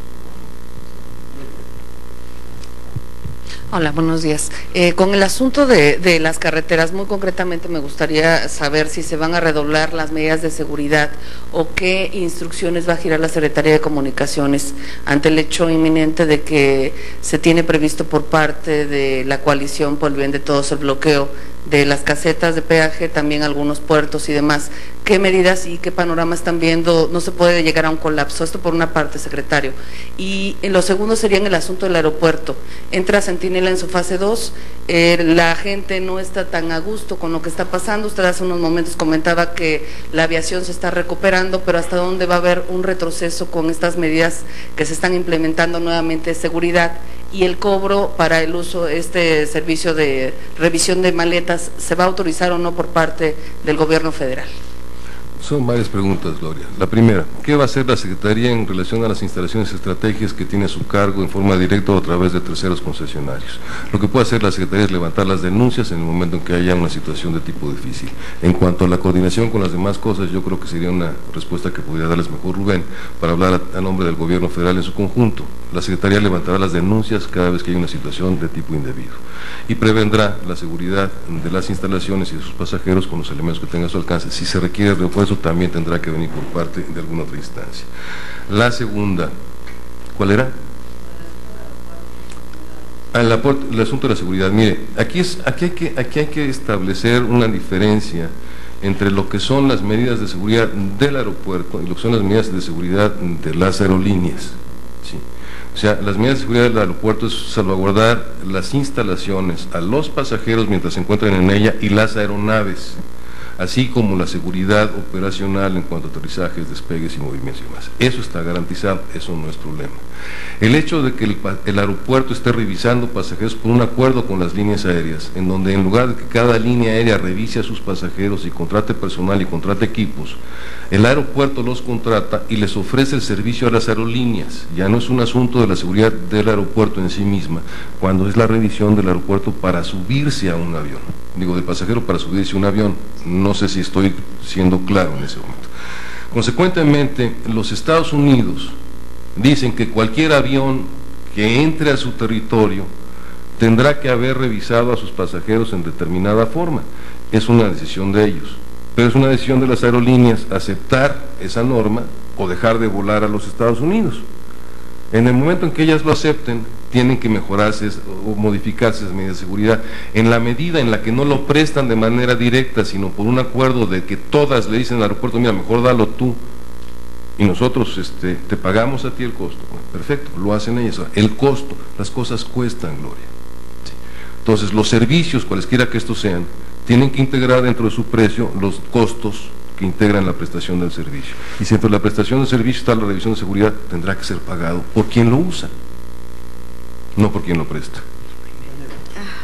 Hola, buenos días. Con el asunto de las carreteras, muy concretamente me gustaría saber si se van a redoblar las medidas de seguridad o qué instrucciones va a girar la Secretaría de Comunicaciones ante el hecho inminente de que se tiene previsto por parte de la coalición por el bien de todos el bloqueo de las casetas de peaje, también algunos puertos y demás. ¿Qué medidas y qué panorama están viendo? No se puede llegar a un colapso, esto por una parte, secretario. Y en lo segundo sería en el asunto del aeropuerto. Entra Centinela en su fase 2, la gente no está tan a gusto con lo que está pasando. Usted hace unos momentos comentaba que la aviación se está recuperando, pero ¿hasta dónde va a haber un retroceso con estas medidas que se están implementando nuevamente de seguridad? Y el cobro para el uso, este servicio de revisión de maletas, ¿se va a autorizar o no por parte del gobierno federal? Son varias preguntas, Gloria. La primera, ¿qué va a hacer la Secretaría en relación a las instalaciones estratégicas que tiene a su cargo en forma directa o a través de terceros concesionarios? Lo que puede hacer la Secretaría es levantar las denuncias en el momento en que haya una situación de tipo difícil. En cuanto a la coordinación con las demás cosas, yo creo que sería una respuesta que podría darles mejor Rubén para hablar a nombre del gobierno federal en su conjunto. La Secretaría levantará las denuncias cada vez que haya una situación de tipo indebido y prevendrá la seguridad de las instalaciones y de sus pasajeros con los elementos que tenga a su alcance. Si se requiere refuerzo, también tendrá que venir por parte de alguna otra instancia. La segunda, ¿cuál era? El asunto de la seguridad. Mire, aquí hay que establecer una diferencia entre lo que son las medidas de seguridad del aeropuerto y lo que son las medidas de seguridad de las aerolíneas. ¿Sí? O sea, las medidas de seguridad del aeropuerto es salvaguardar las instalaciones a los pasajeros mientras se encuentran en ella y las aeronaves, así como la seguridad operacional en cuanto a aterrizajes, despegues y movimientos y demás. Eso está garantizado, eso no es problema. El hecho de que el aeropuerto esté revisando pasajeros por un acuerdo con las líneas aéreas, en donde en lugar de que cada línea aérea revise a sus pasajeros y contrate personal y contrate equipos, el aeropuerto los contrata y les ofrece el servicio a las aerolíneas. Ya no es un asunto de la seguridad del aeropuerto en sí misma, cuando es la revisión del aeropuerto para subirse a un avión. Digo, del pasajero para subirse a un avión. No sé si estoy siendo claro en ese momento. Consecuentemente, los Estados Unidos dicen que cualquier avión que entre a su territorio tendrá que haber revisado a sus pasajeros en determinada forma. Es una decisión de ellos, pero es una decisión de las aerolíneas aceptar esa norma o dejar de volar a los Estados Unidos. En el momento en que ellas lo acepten tienen que mejorarse o modificarse esas medidas de seguridad. En la medida en la que no lo prestan de manera directa, sino por un acuerdo de que todas le dicen al aeropuerto, mira, mejor dalo tú, y nosotros te pagamos a ti el costo. Bueno, perfecto, lo hacen ellos. El costo, las cosas cuestan, Gloria. Sí. Entonces, los servicios, cualesquiera que estos sean, tienen que integrar dentro de su precio los costos que integran la prestación del servicio. Y si dentro de la prestación del servicio está la revisión de seguridad, tendrá que ser pagado por quien lo usa, no por quien lo presta.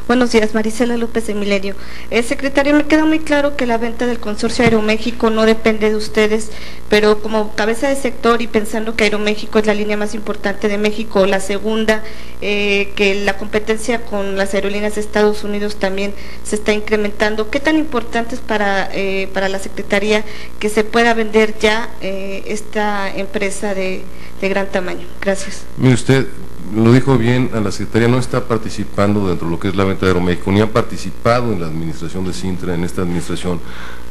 Buenos días, Marisela López de Milenio. Secretario, me queda muy claro que la venta del consorcio Aeroméxico no depende de ustedes, pero como cabeza de sector y pensando que Aeroméxico es la línea más importante de México, la segunda, que la competencia con las aerolíneas de Estados Unidos también se está incrementando, ¿qué tan importante es para la Secretaría que se pueda vender ya esta empresa de gran tamaño? Gracias. Mire usted, lo dijo bien, a la Secretaría no está participando dentro de lo que es la venta de Aeroméxico, ni ha participado en la administración de Cintra, en esta administración,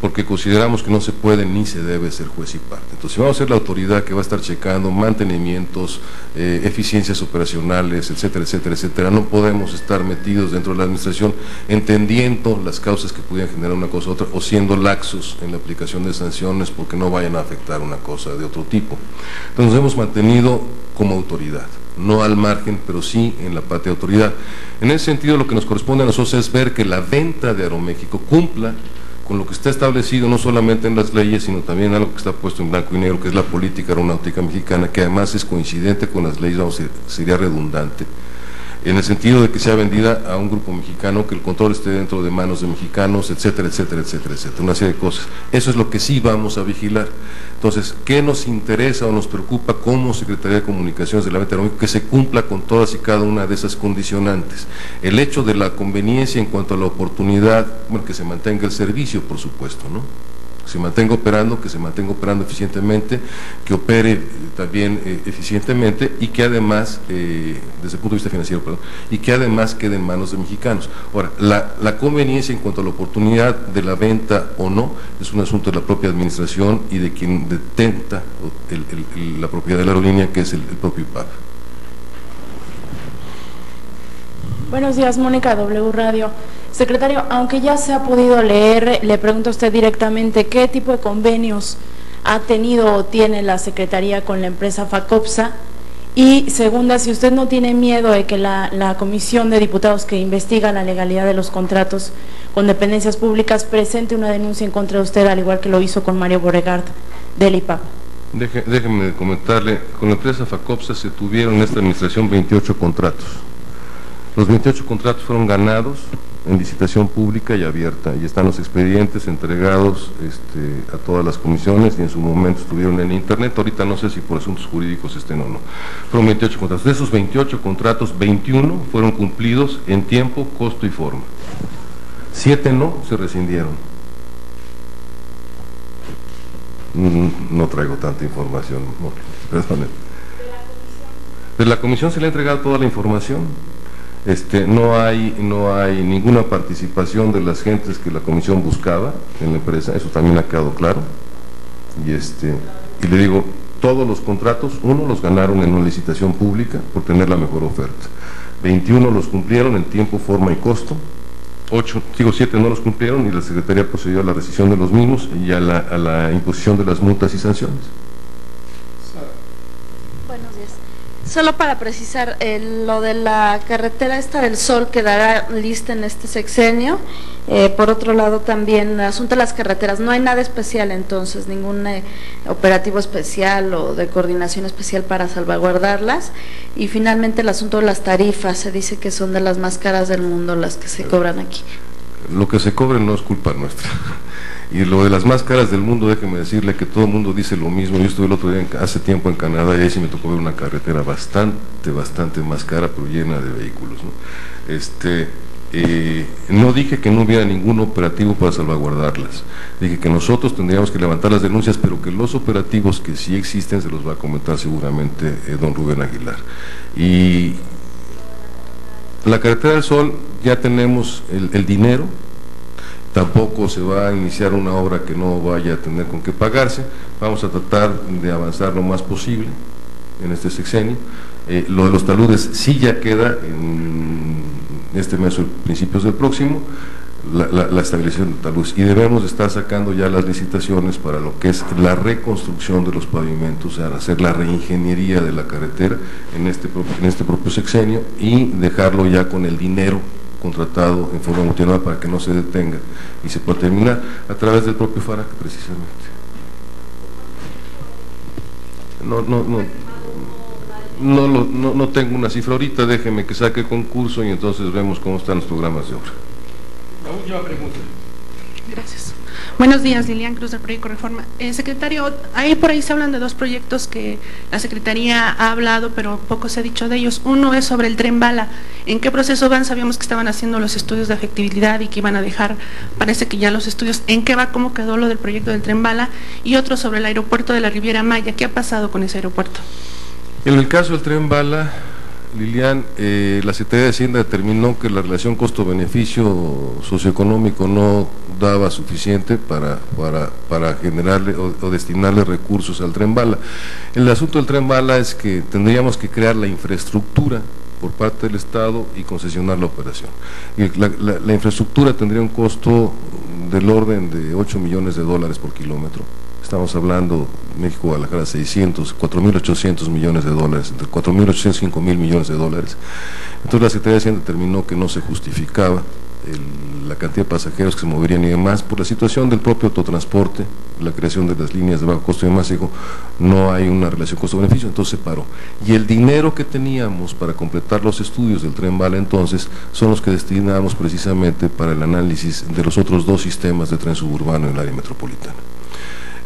porque consideramos que no se puede ni se debe ser juez y parte. Entonces, si vamos a ser la autoridad que va a estar checando mantenimientos, eficiencias operacionales, etcétera, etcétera, etcétera, no podemos estar metidos dentro de la administración entendiendo las causas que pudieran generar una cosa u otra, o siendo laxos en la aplicación de sanciones porque no vayan a afectar una cosa de otro tipo. Entonces, nos hemos mantenido como autoridad, no al margen, pero sí en la parte de autoridad. En ese sentido, lo que nos corresponde a nosotros es ver que la venta de Aeroméxico cumpla con lo que está establecido no solamente en las leyes, sino también algo que está puesto en blanco y negro, que es la política aeronáutica mexicana, que además es coincidente con las leyes, sería redundante, en el sentido de que sea vendida a un grupo mexicano, que el control esté dentro de manos de mexicanos, etcétera, etcétera, etcétera, etcétera, una serie de cosas. Eso es lo que sí vamos a vigilar. Entonces, ¿qué nos interesa o nos preocupa como Secretaría de Comunicaciones de la venta de Aeroméxico? Que se cumpla con todas y cada una de esas condicionantes. El hecho de la conveniencia en cuanto a la oportunidad, bueno, que se mantenga el servicio, por supuesto, ¿no? Se mantenga operando, que se mantenga operando eficientemente, que opere también eficientemente y que además, desde el punto de vista financiero, perdón, y que además quede en manos de mexicanos. Ahora, la conveniencia en cuanto a la oportunidad de la venta o no, es un asunto de la propia administración y de quien detenta la propiedad de la aerolínea, que es el propio IPAF. Buenos días, Mónica, W Radio. Secretario, aunque ya se ha podido leer, le pregunto a usted directamente, ¿qué tipo de convenios ha tenido o tiene la Secretaría con la empresa Facopsa? Y segunda, si usted no tiene miedo de que la Comisión de Diputados que investiga la legalidad de los contratos con dependencias públicas presente una denuncia en contra de usted, al igual que lo hizo con Mario Borregard del IPAP. Déjeme comentarle, con la empresa Facopsa se tuvieron en esta administración 28 contratos. Los 28 contratos fueron ganados en licitación pública y abierta, y están los expedientes entregados a todas las comisiones, y en su momento estuvieron en internet. Ahorita no sé si por asuntos jurídicos estén o no. Fueron 28 contratos. De esos 28 contratos, 21 fueron cumplidos en tiempo, costo y forma. 7 no, se rescindieron. No traigo tanta información, perdón. De la comisión se le ha entregado toda la información. No hay ninguna participación de las gentes que la comisión buscaba en la empresa, eso también ha quedado claro. Y le digo, todos los contratos, uno los ganaron en una licitación pública por tener la mejor oferta. 21 los cumplieron en tiempo, forma y costo. 7 no los cumplieron y la Secretaría procedió a la rescisión de los mismos y a la imposición de las multas y sanciones. Buenos días. Solo para precisar, lo de la carretera esta del Sol quedará lista en este sexenio. Por otro lado también, el asunto de las carreteras, no hay nada especial entonces, ningún operativo especial o de coordinación especial para salvaguardarlas. Y finalmente el asunto de las tarifas, se dice que son de las más caras del mundo las que se cobran aquí. Lo que se cobre no es culpa nuestra. Y lo de las más caras del mundo, déjeme decirle que todo el mundo dice lo mismo. Yo estuve el otro día, hace tiempo en Canadá, y ahí sí me tocó ver una carretera bastante más cara, pero llena de vehículos, ¿no? No dije que no hubiera ningún operativo para salvaguardarlas. Dije que nosotros tendríamos que levantar las denuncias, pero que los operativos que sí existen se los va a comentar seguramente don Rubén Aguilar. Y la carretera del Sol, ya tenemos el dinero. Tampoco se va a iniciar una obra que no vaya a tener con qué pagarse. Vamos a tratar de avanzar lo más posible en este sexenio. Lo de los taludes sí ya queda en este mes o principios del próximo, la estabilización de taludes, y debemos estar sacando ya las licitaciones para lo que es la reconstrucción de los pavimentos, o sea, hacer la reingeniería de la carretera en este propio sexenio y dejarlo ya con el dinero contratado en forma continuada para que no se detenga y se pueda terminar a través del propio FARAC precisamente. No tengo una cifra ahorita, déjeme que saque el concurso y entonces vemos cómo están los programas de obra. La última pregunta. Gracias. Buenos días, Lilian Cruz del Proyecto Reforma. Secretario, ahí por ahí se hablan de dos proyectos que la Secretaría ha hablado, pero poco se ha dicho de ellos. Uno es sobre el Tren Bala. ¿En qué proceso van? Sabíamos que estaban haciendo los estudios de efectividad y que iban a dejar, parece que ya los estudios. ¿En qué va? ¿Cómo quedó lo del proyecto del Tren Bala? Y otro sobre el aeropuerto de la Riviera Maya. ¿Qué ha pasado con ese aeropuerto? En el caso del Tren Bala, Lilian, la Secretaría de Hacienda determinó que la relación costo-beneficio socioeconómico no daba suficiente para generarle o destinarle recursos al Tren Bala. El asunto del Tren Bala es que tendríamos que crear la infraestructura por parte del Estado y concesionar la operación. Y la infraestructura tendría un costo del orden de $8 millones por kilómetro. Estamos hablando, México-Guadalajara, 4.800 millones de dólares, entre 4.800 y 5.000 millones de dólares. Entonces la Secretaría de Hacienda determinó que no se justificaba la cantidad de pasajeros que se moverían y demás, por la situación del propio autotransporte, la creación de las líneas de bajo costo y demás, dijo, no hay una relación costo-beneficio, entonces se paró. Y el dinero que teníamos para completar los estudios del Tren Bala entonces, son los que destinamos precisamente para el análisis de los otros dos sistemas de tren suburbano en el área metropolitana.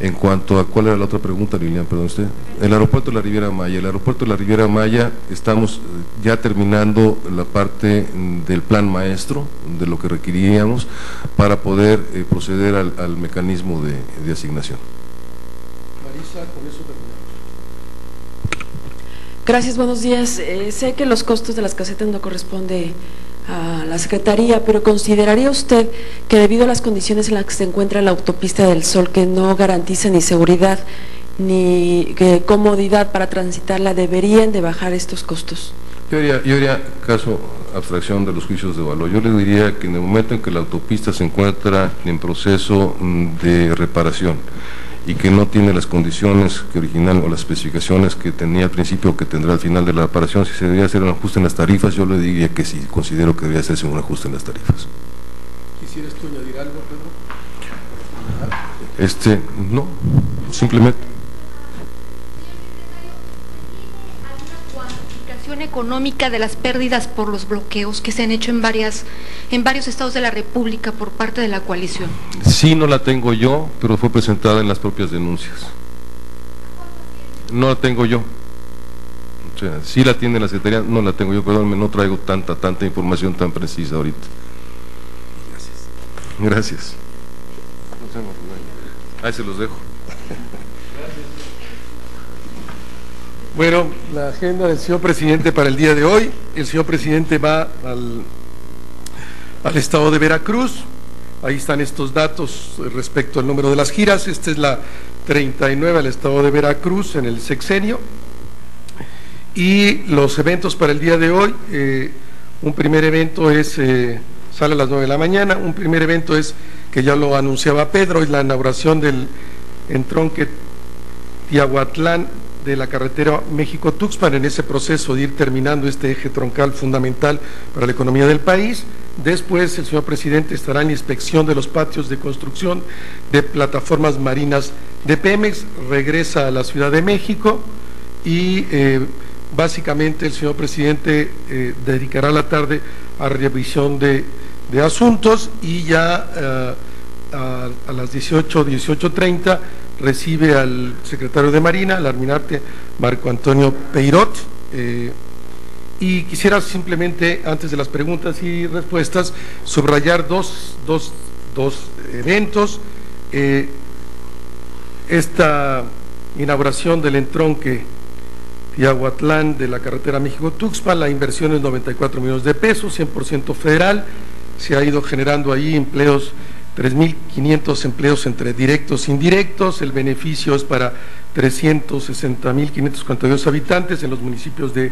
En cuanto a, ¿cuál era la otra pregunta, Lilian? Perdón usted. El aeropuerto de la Riviera Maya. El aeropuerto de la Riviera Maya, estamos ya terminando la parte del plan maestro, de lo que requeríamos, para poder proceder al mecanismo de asignación. Marisa, con eso terminamos. Gracias, buenos días. Sé que los costos de las casetas no corresponde a la Secretaría, pero ¿consideraría usted que debido a las condiciones en las que se encuentra la autopista del Sol, que no garantiza ni seguridad ni comodidad para transitarla, deberían de bajar estos costos? Yo haría caso abstracción de los juicios de valor. Yo le diría que en el momento en que la autopista se encuentra en proceso de reparación y que no tiene las condiciones que original o las especificaciones que tenía al principio o que tendrá al final de la reparación, si se debería hacer un ajuste en las tarifas, yo le diría que sí, considero que debería hacerse un ajuste en las tarifas. ¿Quisieras tú añadir algo, Pedro? No, simplemente. Económica de las pérdidas por los bloqueos que se han hecho en varios estados de la República por parte de la coalición? Sí, no la tengo yo, pero fue presentada en las propias denuncias. No la tengo yo. O sea, sí la tiene la Secretaría, no la tengo yo, perdónme, no traigo tanta información tan precisa ahorita. Gracias. Ahí se los dejo. Bueno, la agenda del señor presidente para el día de hoy. El señor presidente va al estado de Veracruz. Ahí están estos datos respecto al número de las giras. Esta es la 39 al estado de Veracruz en el sexenio. Y los eventos para el día de hoy, un primer evento es, sale a las 9 de la mañana, un primer evento es, que ya lo anunciaba Pedro, es la inauguración del entronque Tiahuatlán de la carretera México-Tuxpan, en ese proceso de ir terminando este eje troncal fundamental para la economía del país. Después el señor presidente estará en la inspección de los patios de construcción de plataformas marinas de Pemex, regresa a la Ciudad de México y básicamente el señor presidente dedicará la tarde a revisión de asuntos y ya a las 18:30 recibe al secretario de Marina, al almirante Marco Antonio Peirot, y quisiera simplemente, antes de las preguntas y respuestas, subrayar dos eventos. Esta inauguración del entronque Tiahuatlán de la carretera México-Tuxpan, la inversión es 94 millones de pesos, 100% federal, se ha ido generando ahí empleos 3.500 empleos entre directos e indirectos. El beneficio es para 360.542 habitantes en los municipios de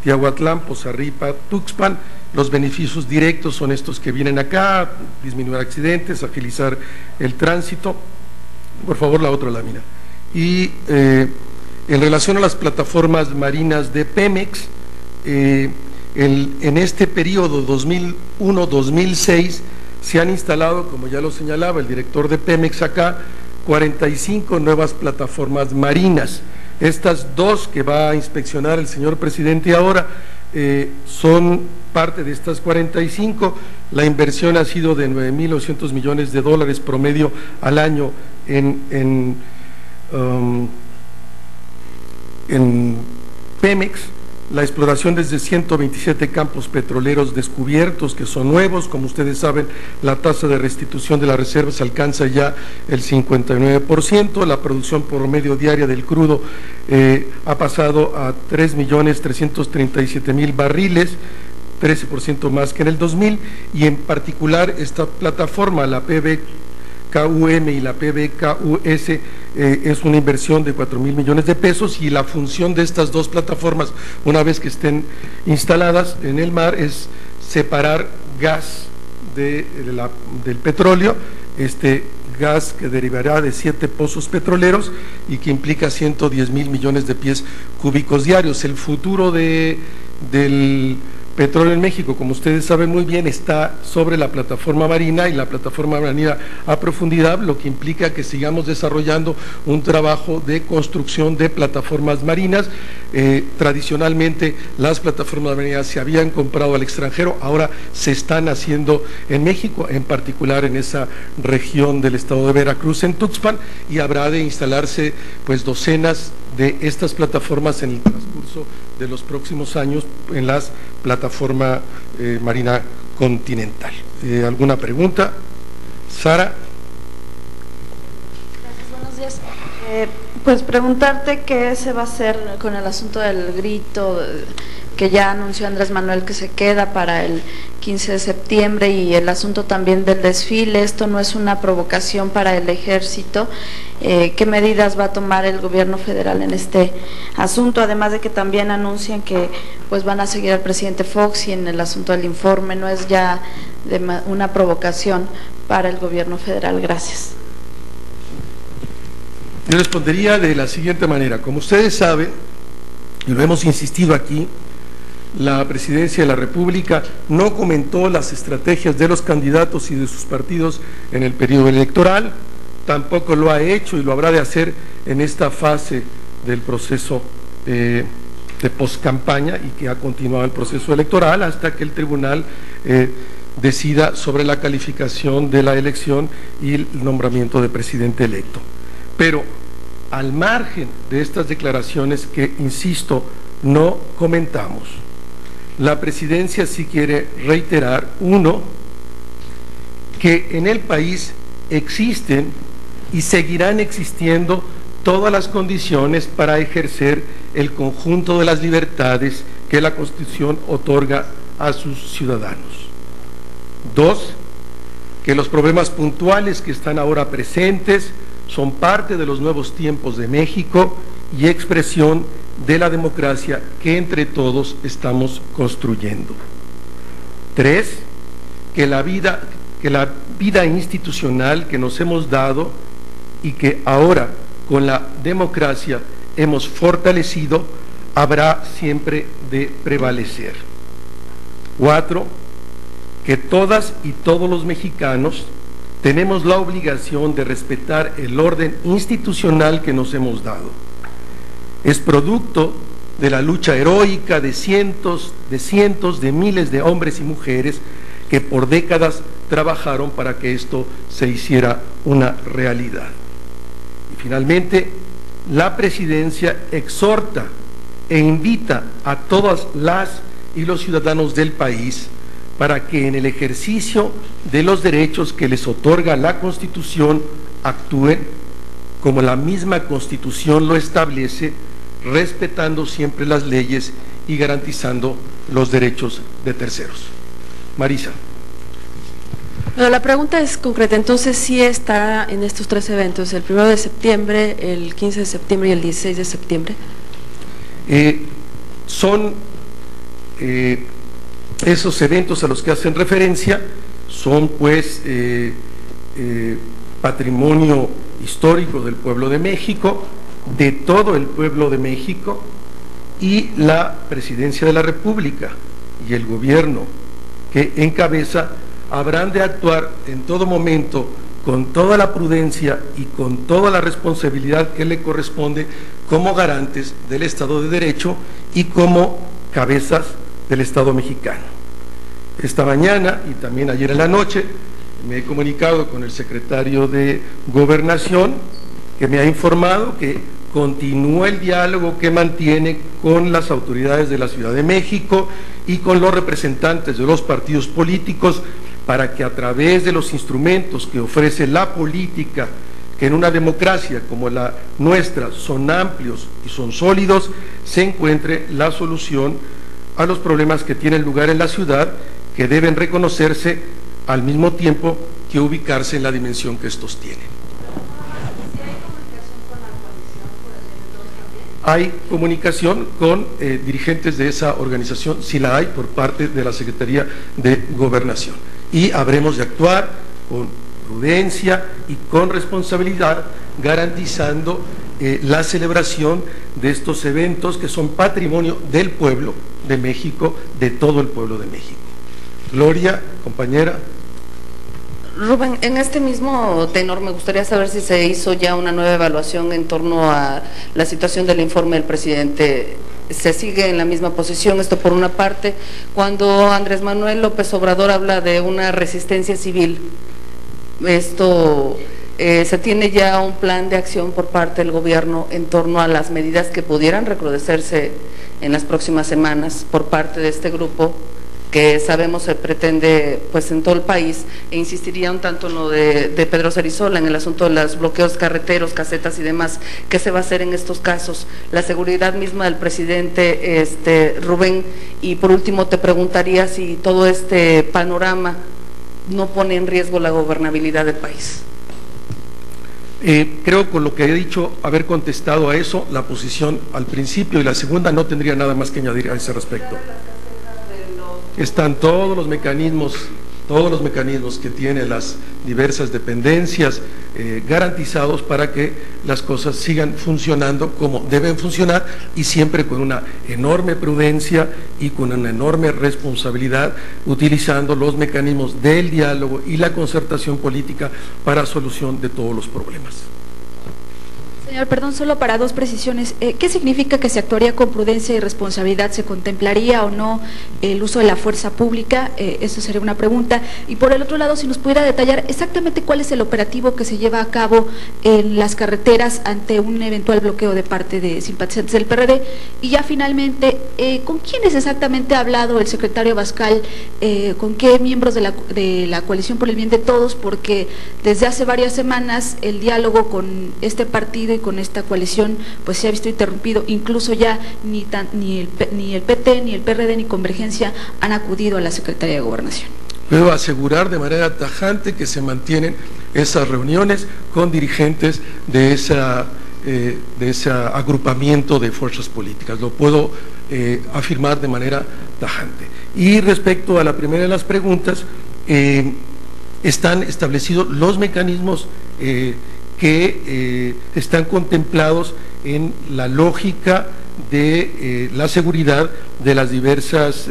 Tiahuatlán, Pozarripa, Tuxpan. Los beneficios directos son estos que vienen acá: disminuir accidentes, agilizar el tránsito. Por favor, la otra lámina. Y en relación a las plataformas marinas de Pemex, en este periodo 2001-2006 se han instalado, como ya lo señalaba el director de Pemex acá, 45 nuevas plataformas marinas. Estas dos que va a inspeccionar el señor presidente ahora son parte de estas 45. La inversión ha sido de 9.900 millones de dólares promedio al año en Pemex. La exploración desde 127 campos petroleros descubiertos, que son nuevos. Como ustedes saben, la tasa de restitución de las reservas alcanza ya el 59%, la producción promedio diaria del crudo ha pasado a 3.337.000 barriles, 13% más que en el 2000, y en particular esta plataforma, la PBKUM y la PBKUS, es una inversión de 4.000 millones de pesos, y la función de estas dos plataformas, una vez que estén instaladas en el mar, es separar gas del petróleo, gas que derivará de 7 pozos petroleros y que implica 110.000 millones de pies cúbicos diarios. El futuro del petróleo en México, como ustedes saben muy bien, está sobre la plataforma marina y la plataforma marina a profundidad, lo que implica que sigamos desarrollando un trabajo de construcción de plataformas marinas. Tradicionalmente las plataformas marinas se habían comprado al extranjero, ahora se están haciendo en México, en particular en esa región del estado de Veracruz, en Tuxpan, y habrá de instalarse pues docenas de estas plataformas en el transcurso de los próximos años en la plataforma marina continental. ¿Alguna pregunta? Sara. Gracias, buenos días. Pues preguntarte qué se va a hacer con el asunto del grito que ya anunció Andrés Manuel que se queda para el 15 de septiembre, y el asunto también del desfile. Esto no es una provocación para el ejército. ¿Qué medidas va a tomar el gobierno federal en este asunto? Además de que también anuncian que pues van a seguir al presidente Fox, y en el asunto del informe no es ya una provocación para el gobierno federal. Gracias. Yo respondería de la siguiente manera. Como ustedes saben, y lo hemos insistido aquí, la Presidencia de la República no comentó las estrategias de los candidatos y de sus partidos en el periodo electoral, tampoco lo ha hecho y lo habrá de hacer en esta fase del proceso de poscampaña, y que ha continuado el proceso electoral hasta que el tribunal decida sobre la calificación de la elección y el nombramiento de presidente electo. Pero al margen de estas declaraciones que, insisto, no comentamos, la Presidencia sí quiere reiterar, uno, que en el país existen y seguirán existiendo todas las condiciones para ejercer el conjunto de las libertades que la Constitución otorga a sus ciudadanos. Dos, que los problemas puntuales que están ahora presentes son parte de los nuevos tiempos de México y expresión de la democracia que entre todos estamos construyendo. Tres, que la vida institucional que nos hemos dado y que ahora con la democracia hemos fortalecido habrá siempre de prevalecer. Cuatro, que todas y todos los mexicanos tenemos la obligación de respetar el orden institucional que nos hemos dado. Es producto de la lucha heroica de cientos de miles de hombres y mujeres que por décadas trabajaron para que esto se hiciera una realidad. Y finalmente, la Presidencia exhorta e invita a todas las y los ciudadanos del país para que en el ejercicio de los derechos que les otorga la Constitución actúen como la misma Constitución lo establece, respetando siempre las leyes y garantizando los derechos de terceros. Marisa. Pero la pregunta es concreta, entonces sí estará en estos 3 eventos, el 1 de septiembre, el 15 de septiembre y el 16 de septiembre. Son esos eventos a los que hacen referencia, son pues patrimonio histórico del pueblo de México, de todo el pueblo de México, y la Presidencia de la República y el gobierno que encabeza habrán de actuar en todo momento con toda la prudencia y con toda la responsabilidad que le corresponde como garantes del Estado de Derecho y como cabezas del Estado mexicano. Esta mañana y también ayer en la noche me he comunicado con el secretario de Gobernación, que me ha informado que continúa el diálogo que mantiene con las autoridades de la Ciudad de México y con los representantes de los partidos políticos para que a través de los instrumentos que ofrece la política, que en una democracia como la nuestra son amplios y son sólidos, se encuentre la solución a los problemas que tienen lugar en la ciudad, que deben reconocerse al mismo tiempo que ubicarse en la dimensión que estos tienen. Hay comunicación con dirigentes de esa organización, si la hay, por parte de la Secretaría de Gobernación. Y habremos de actuar con prudencia y con responsabilidad, garantizando la celebración de estos eventos que son patrimonio del pueblo de México, de todo el pueblo de México. Gloria, compañera. Rubén, en este mismo tenor me gustaría saber si se hizo ya una nueva evaluación en torno a la situación del informe del presidente. ¿Se sigue en la misma posición? Esto por una parte. Cuando Andrés Manuel López Obrador habla de una resistencia civil, ¿se tiene ya un plan de acción por parte del gobierno en torno a las medidas que pudieran recrudecerse en las próximas semanas por parte de este grupo, que sabemos se pretende pues en todo el país, e insistiría un tanto en lo de Pedro Cerizola, en el asunto de los bloqueos carreteros, casetas y demás? ¿Qué se va a hacer en estos casos? La seguridad misma del presidente, Rubén, y por último te preguntaría si todo este panorama no pone en riesgo la gobernabilidad del país. Creo, con lo que he dicho, haber contestado a eso, la posición al principio, y la segunda no tendría nada más que añadir a ese respecto. Están todos los mecanismos que tienen las diversas dependencias garantizados para que las cosas sigan funcionando como deben funcionar, y siempre con una enorme prudencia y con una enorme responsabilidad, utilizando los mecanismos del diálogo y la concertación política para solución de todos los problemas. Señor, perdón, solo para 2 precisiones. ¿Qué significa que se actuaría con prudencia y responsabilidad? ¿Se contemplaría o no el uso de la fuerza pública? Eso sería una pregunta. Y por el otro lado, si nos pudiera detallar exactamente cuál es el operativo que se lleva a cabo en las carreteras ante un eventual bloqueo de parte de simpatizantes del PRD. Y ya finalmente, ¿con quiénes exactamente ha hablado el secretario Abascal? ¿Con qué miembros de la coalición por el bien de todos? Porque desde hace varias semanas el diálogo con este partido y con esta coalición pues se ha visto interrumpido. Incluso ya ni el PT, ni el PRD, ni Convergencia han acudido a la Secretaría de Gobernación. Puedo asegurar de manera tajante que se mantienen esas reuniones con dirigentes de ese agrupamiento de fuerzas políticas. Lo puedo afirmar de manera tajante. Y respecto a la primera de las preguntas, están establecidos los mecanismos que están contemplados en la lógica de la seguridad de las diversas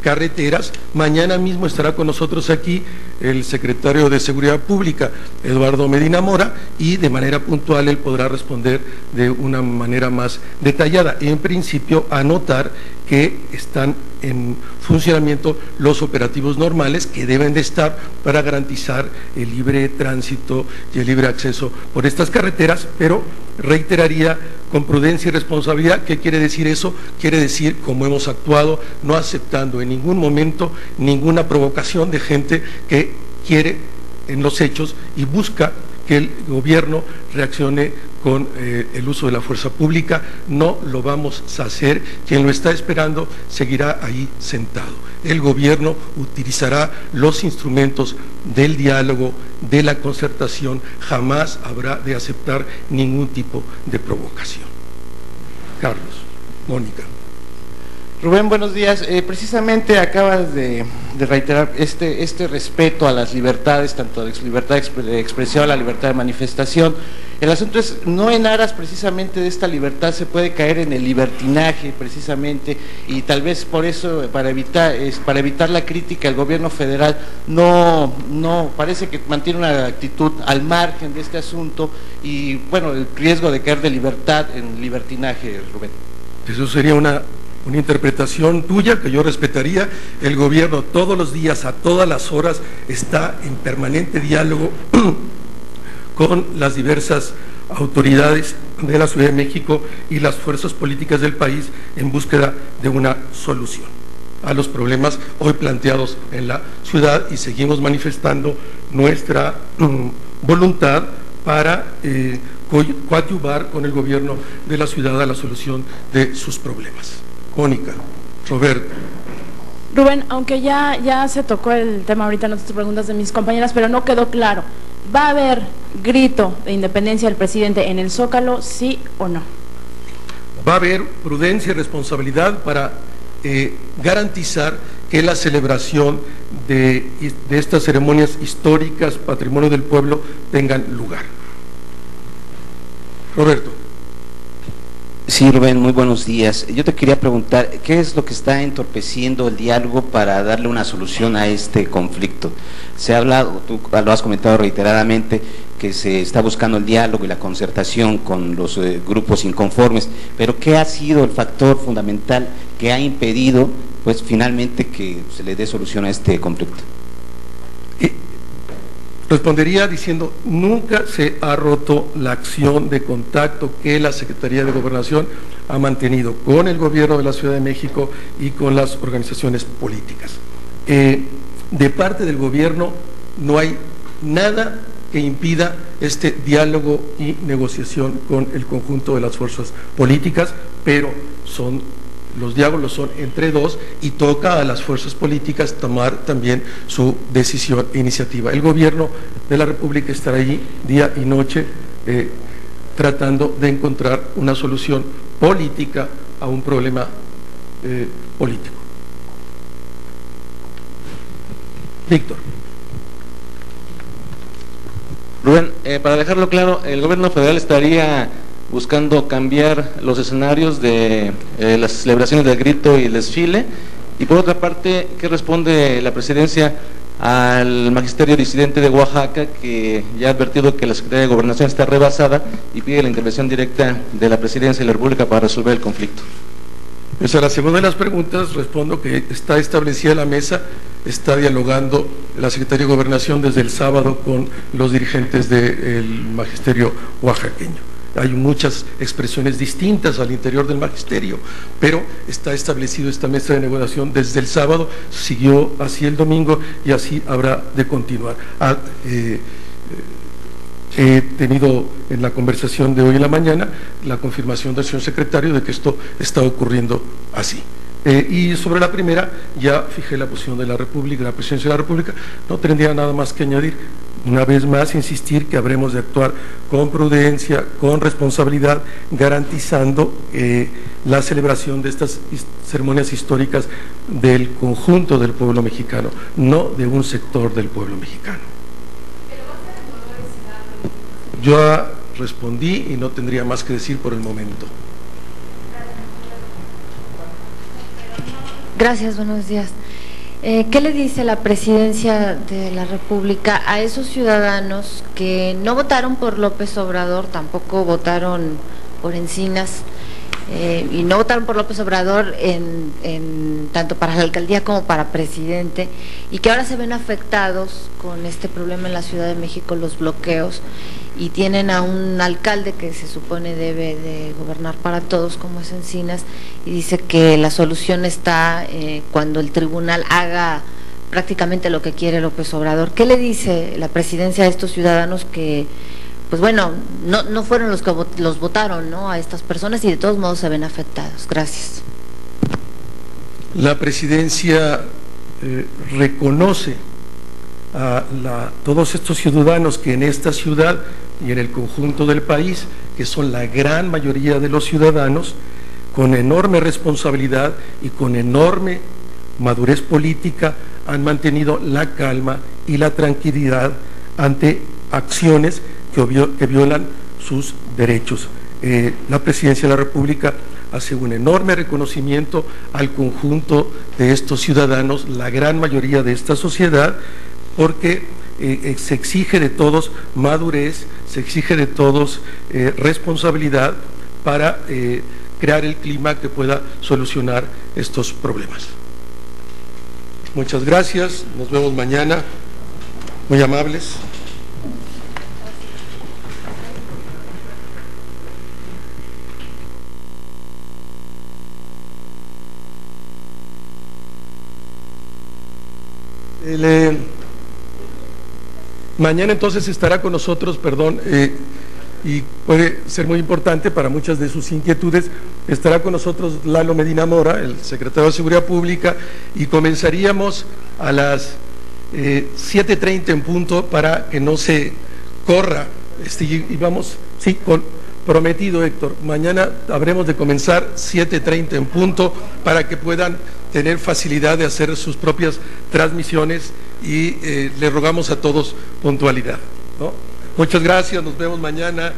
carreteras. Mañana mismo estará con nosotros aquí el secretario de Seguridad Pública, Eduardo Medina Mora, y de manera puntual él podrá responder de una manera más detallada. En principio, anotar que están en funcionamiento los operativos normales que deben de estar para garantizar el libre tránsito y el libre acceso por estas carreteras, pero reiteraría con prudencia y responsabilidad. ¿Qué quiere decir eso? Quiere decir, como hemos actuado, no aceptando en ningún momento ninguna provocación de gente que quiere en los hechos y busca que el gobierno reaccione con el uso de la fuerza pública. No lo vamos a hacer. Quien lo está esperando seguirá ahí sentado. El gobierno utilizará los instrumentos del diálogo, de la concertación. Jamás habrá de aceptar ningún tipo de provocación. Carlos, Mónica. Rubén, buenos días. Precisamente acabas de reiterar este respeto a las libertades, tanto a la libertad de expresión, a la libertad de manifestación. El asunto es, no en aras precisamente de esta libertad se puede caer en el libertinaje precisamente, y tal vez por eso, para evitar la crítica, el gobierno federal no parece que mantiene una actitud al margen de este asunto, y bueno, el riesgo de caer de libertad en libertinaje, Rubén. Eso sería una interpretación tuya que yo respetaría. El gobierno todos los días, a todas las horas, está en permanente diálogo con las diversas autoridades de la Ciudad de México y las fuerzas políticas del país en búsqueda de una solución a los problemas hoy planteados en la ciudad, y seguimos manifestando nuestra voluntad para coadyuvar con el gobierno de la ciudad a la solución de sus problemas. Mónica, Roberto. Rubén, aunque ya se tocó el tema ahorita en otras preguntas de mis compañeras, pero no quedó claro, ¿va a haber grito de independencia del presidente en el Zócalo, sí o no? Va a haber prudencia y responsabilidad para garantizar que la celebración de estas ceremonias históricas, patrimonio del pueblo, tengan lugar. Roberto. Sí, Rubén, muy buenos días. Yo te quería preguntar, ¿qué es lo que está entorpeciendo el diálogo para darle una solución a este conflicto? Se ha hablado, tú lo has comentado reiteradamente, que se está buscando el diálogo y la concertación con los grupos inconformes, pero ¿qué ha sido el factor fundamental que ha impedido, pues, finalmente que se le dé solución a este conflicto? Respondería diciendo, nunca se ha roto la acción de contacto que la Secretaría de Gobernación ha mantenido con el gobierno de la Ciudad de México y con las organizaciones políticas. De parte del gobierno no hay nada que impida este diálogo y negociación con el conjunto de las fuerzas políticas, pero los diálogos son entre dos y toca a las fuerzas políticas tomar también su decisión e iniciativa. El gobierno de la República estará allí día y noche tratando de encontrar una solución política a un problema político. Víctor. Rubén, para dejarlo claro, el gobierno federal estaría buscando cambiar los escenarios de las celebraciones del grito y el desfile, y por otra parte, ¿qué responde la presidencia al magisterio disidente de Oaxaca, que ya ha advertido que la Secretaría de Gobernación está rebasada y pide la intervención directa de la presidencia de la República para resolver el conflicto? Pues a la segunda de las preguntas respondo que está establecida la mesa, está dialogando la Secretaría de Gobernación desde el sábado con los dirigentes del magisterio oaxaqueño. Hay muchas expresiones distintas al interior del magisterio, pero está establecido esta mesa de negociación desde el sábado, siguió así el domingo y así habrá de continuar. He tenido en la conversación de hoy en la mañana la confirmación del señor secretario de que esto está ocurriendo así. Y sobre la primera, ya fijé la posición de la República, la presidencia de la República, no tendría nada más que añadir. Una vez más, insistir que habremos de actuar con prudencia, con responsabilidad, garantizando la celebración de estas ceremonias históricas del conjunto del pueblo mexicano, no de un sector del pueblo mexicano. Yo respondí y no tendría más que decir por el momento. Gracias, buenos días. ¿Qué le dice la Presidencia de la República a esos ciudadanos que no votaron por López Obrador, tampoco votaron por Encinas, y no votaron por López Obrador tanto para la alcaldía como para presidente, y que ahora se ven afectados con este problema en la Ciudad de México, los bloqueos, y tienen a un alcalde que se supone debe de gobernar para todos, como es Encinas, y dice que la solución está cuando el tribunal haga prácticamente lo que quiere López Obrador. ¿Qué le dice la presidencia a estos ciudadanos que, pues bueno, no fueron los que los votaron, ¿no?, a estas personas y de todos modos se ven afectados? Gracias. La presidencia reconoce a todos estos ciudadanos que en esta ciudad y en el conjunto del país, que son la gran mayoría de los ciudadanos, con enorme responsabilidad y con enorme madurez política, han mantenido la calma y la tranquilidad ante acciones que violan sus derechos. La Presidencia de la República hace un enorme reconocimiento al conjunto de estos ciudadanos, la gran mayoría de esta sociedad, porque se exige de todos madurez, se exige de todos responsabilidad para crear el clima que pueda solucionar estos problemas. Muchas gracias, nos vemos mañana, muy amables. Mañana entonces estará con nosotros, y puede ser muy importante para muchas de sus inquietudes, estará con nosotros Lalo Medina Mora, el secretario de Seguridad Pública, y comenzaríamos a las 7:30 en punto para que no se corra, y vamos, sí, prometido, Héctor, mañana habremos de comenzar 7:30 en punto para que puedan tener facilidad de hacer sus propias transmisiones y le rogamos a todos puntualidad, ¿no? Muchas gracias, nos vemos mañana.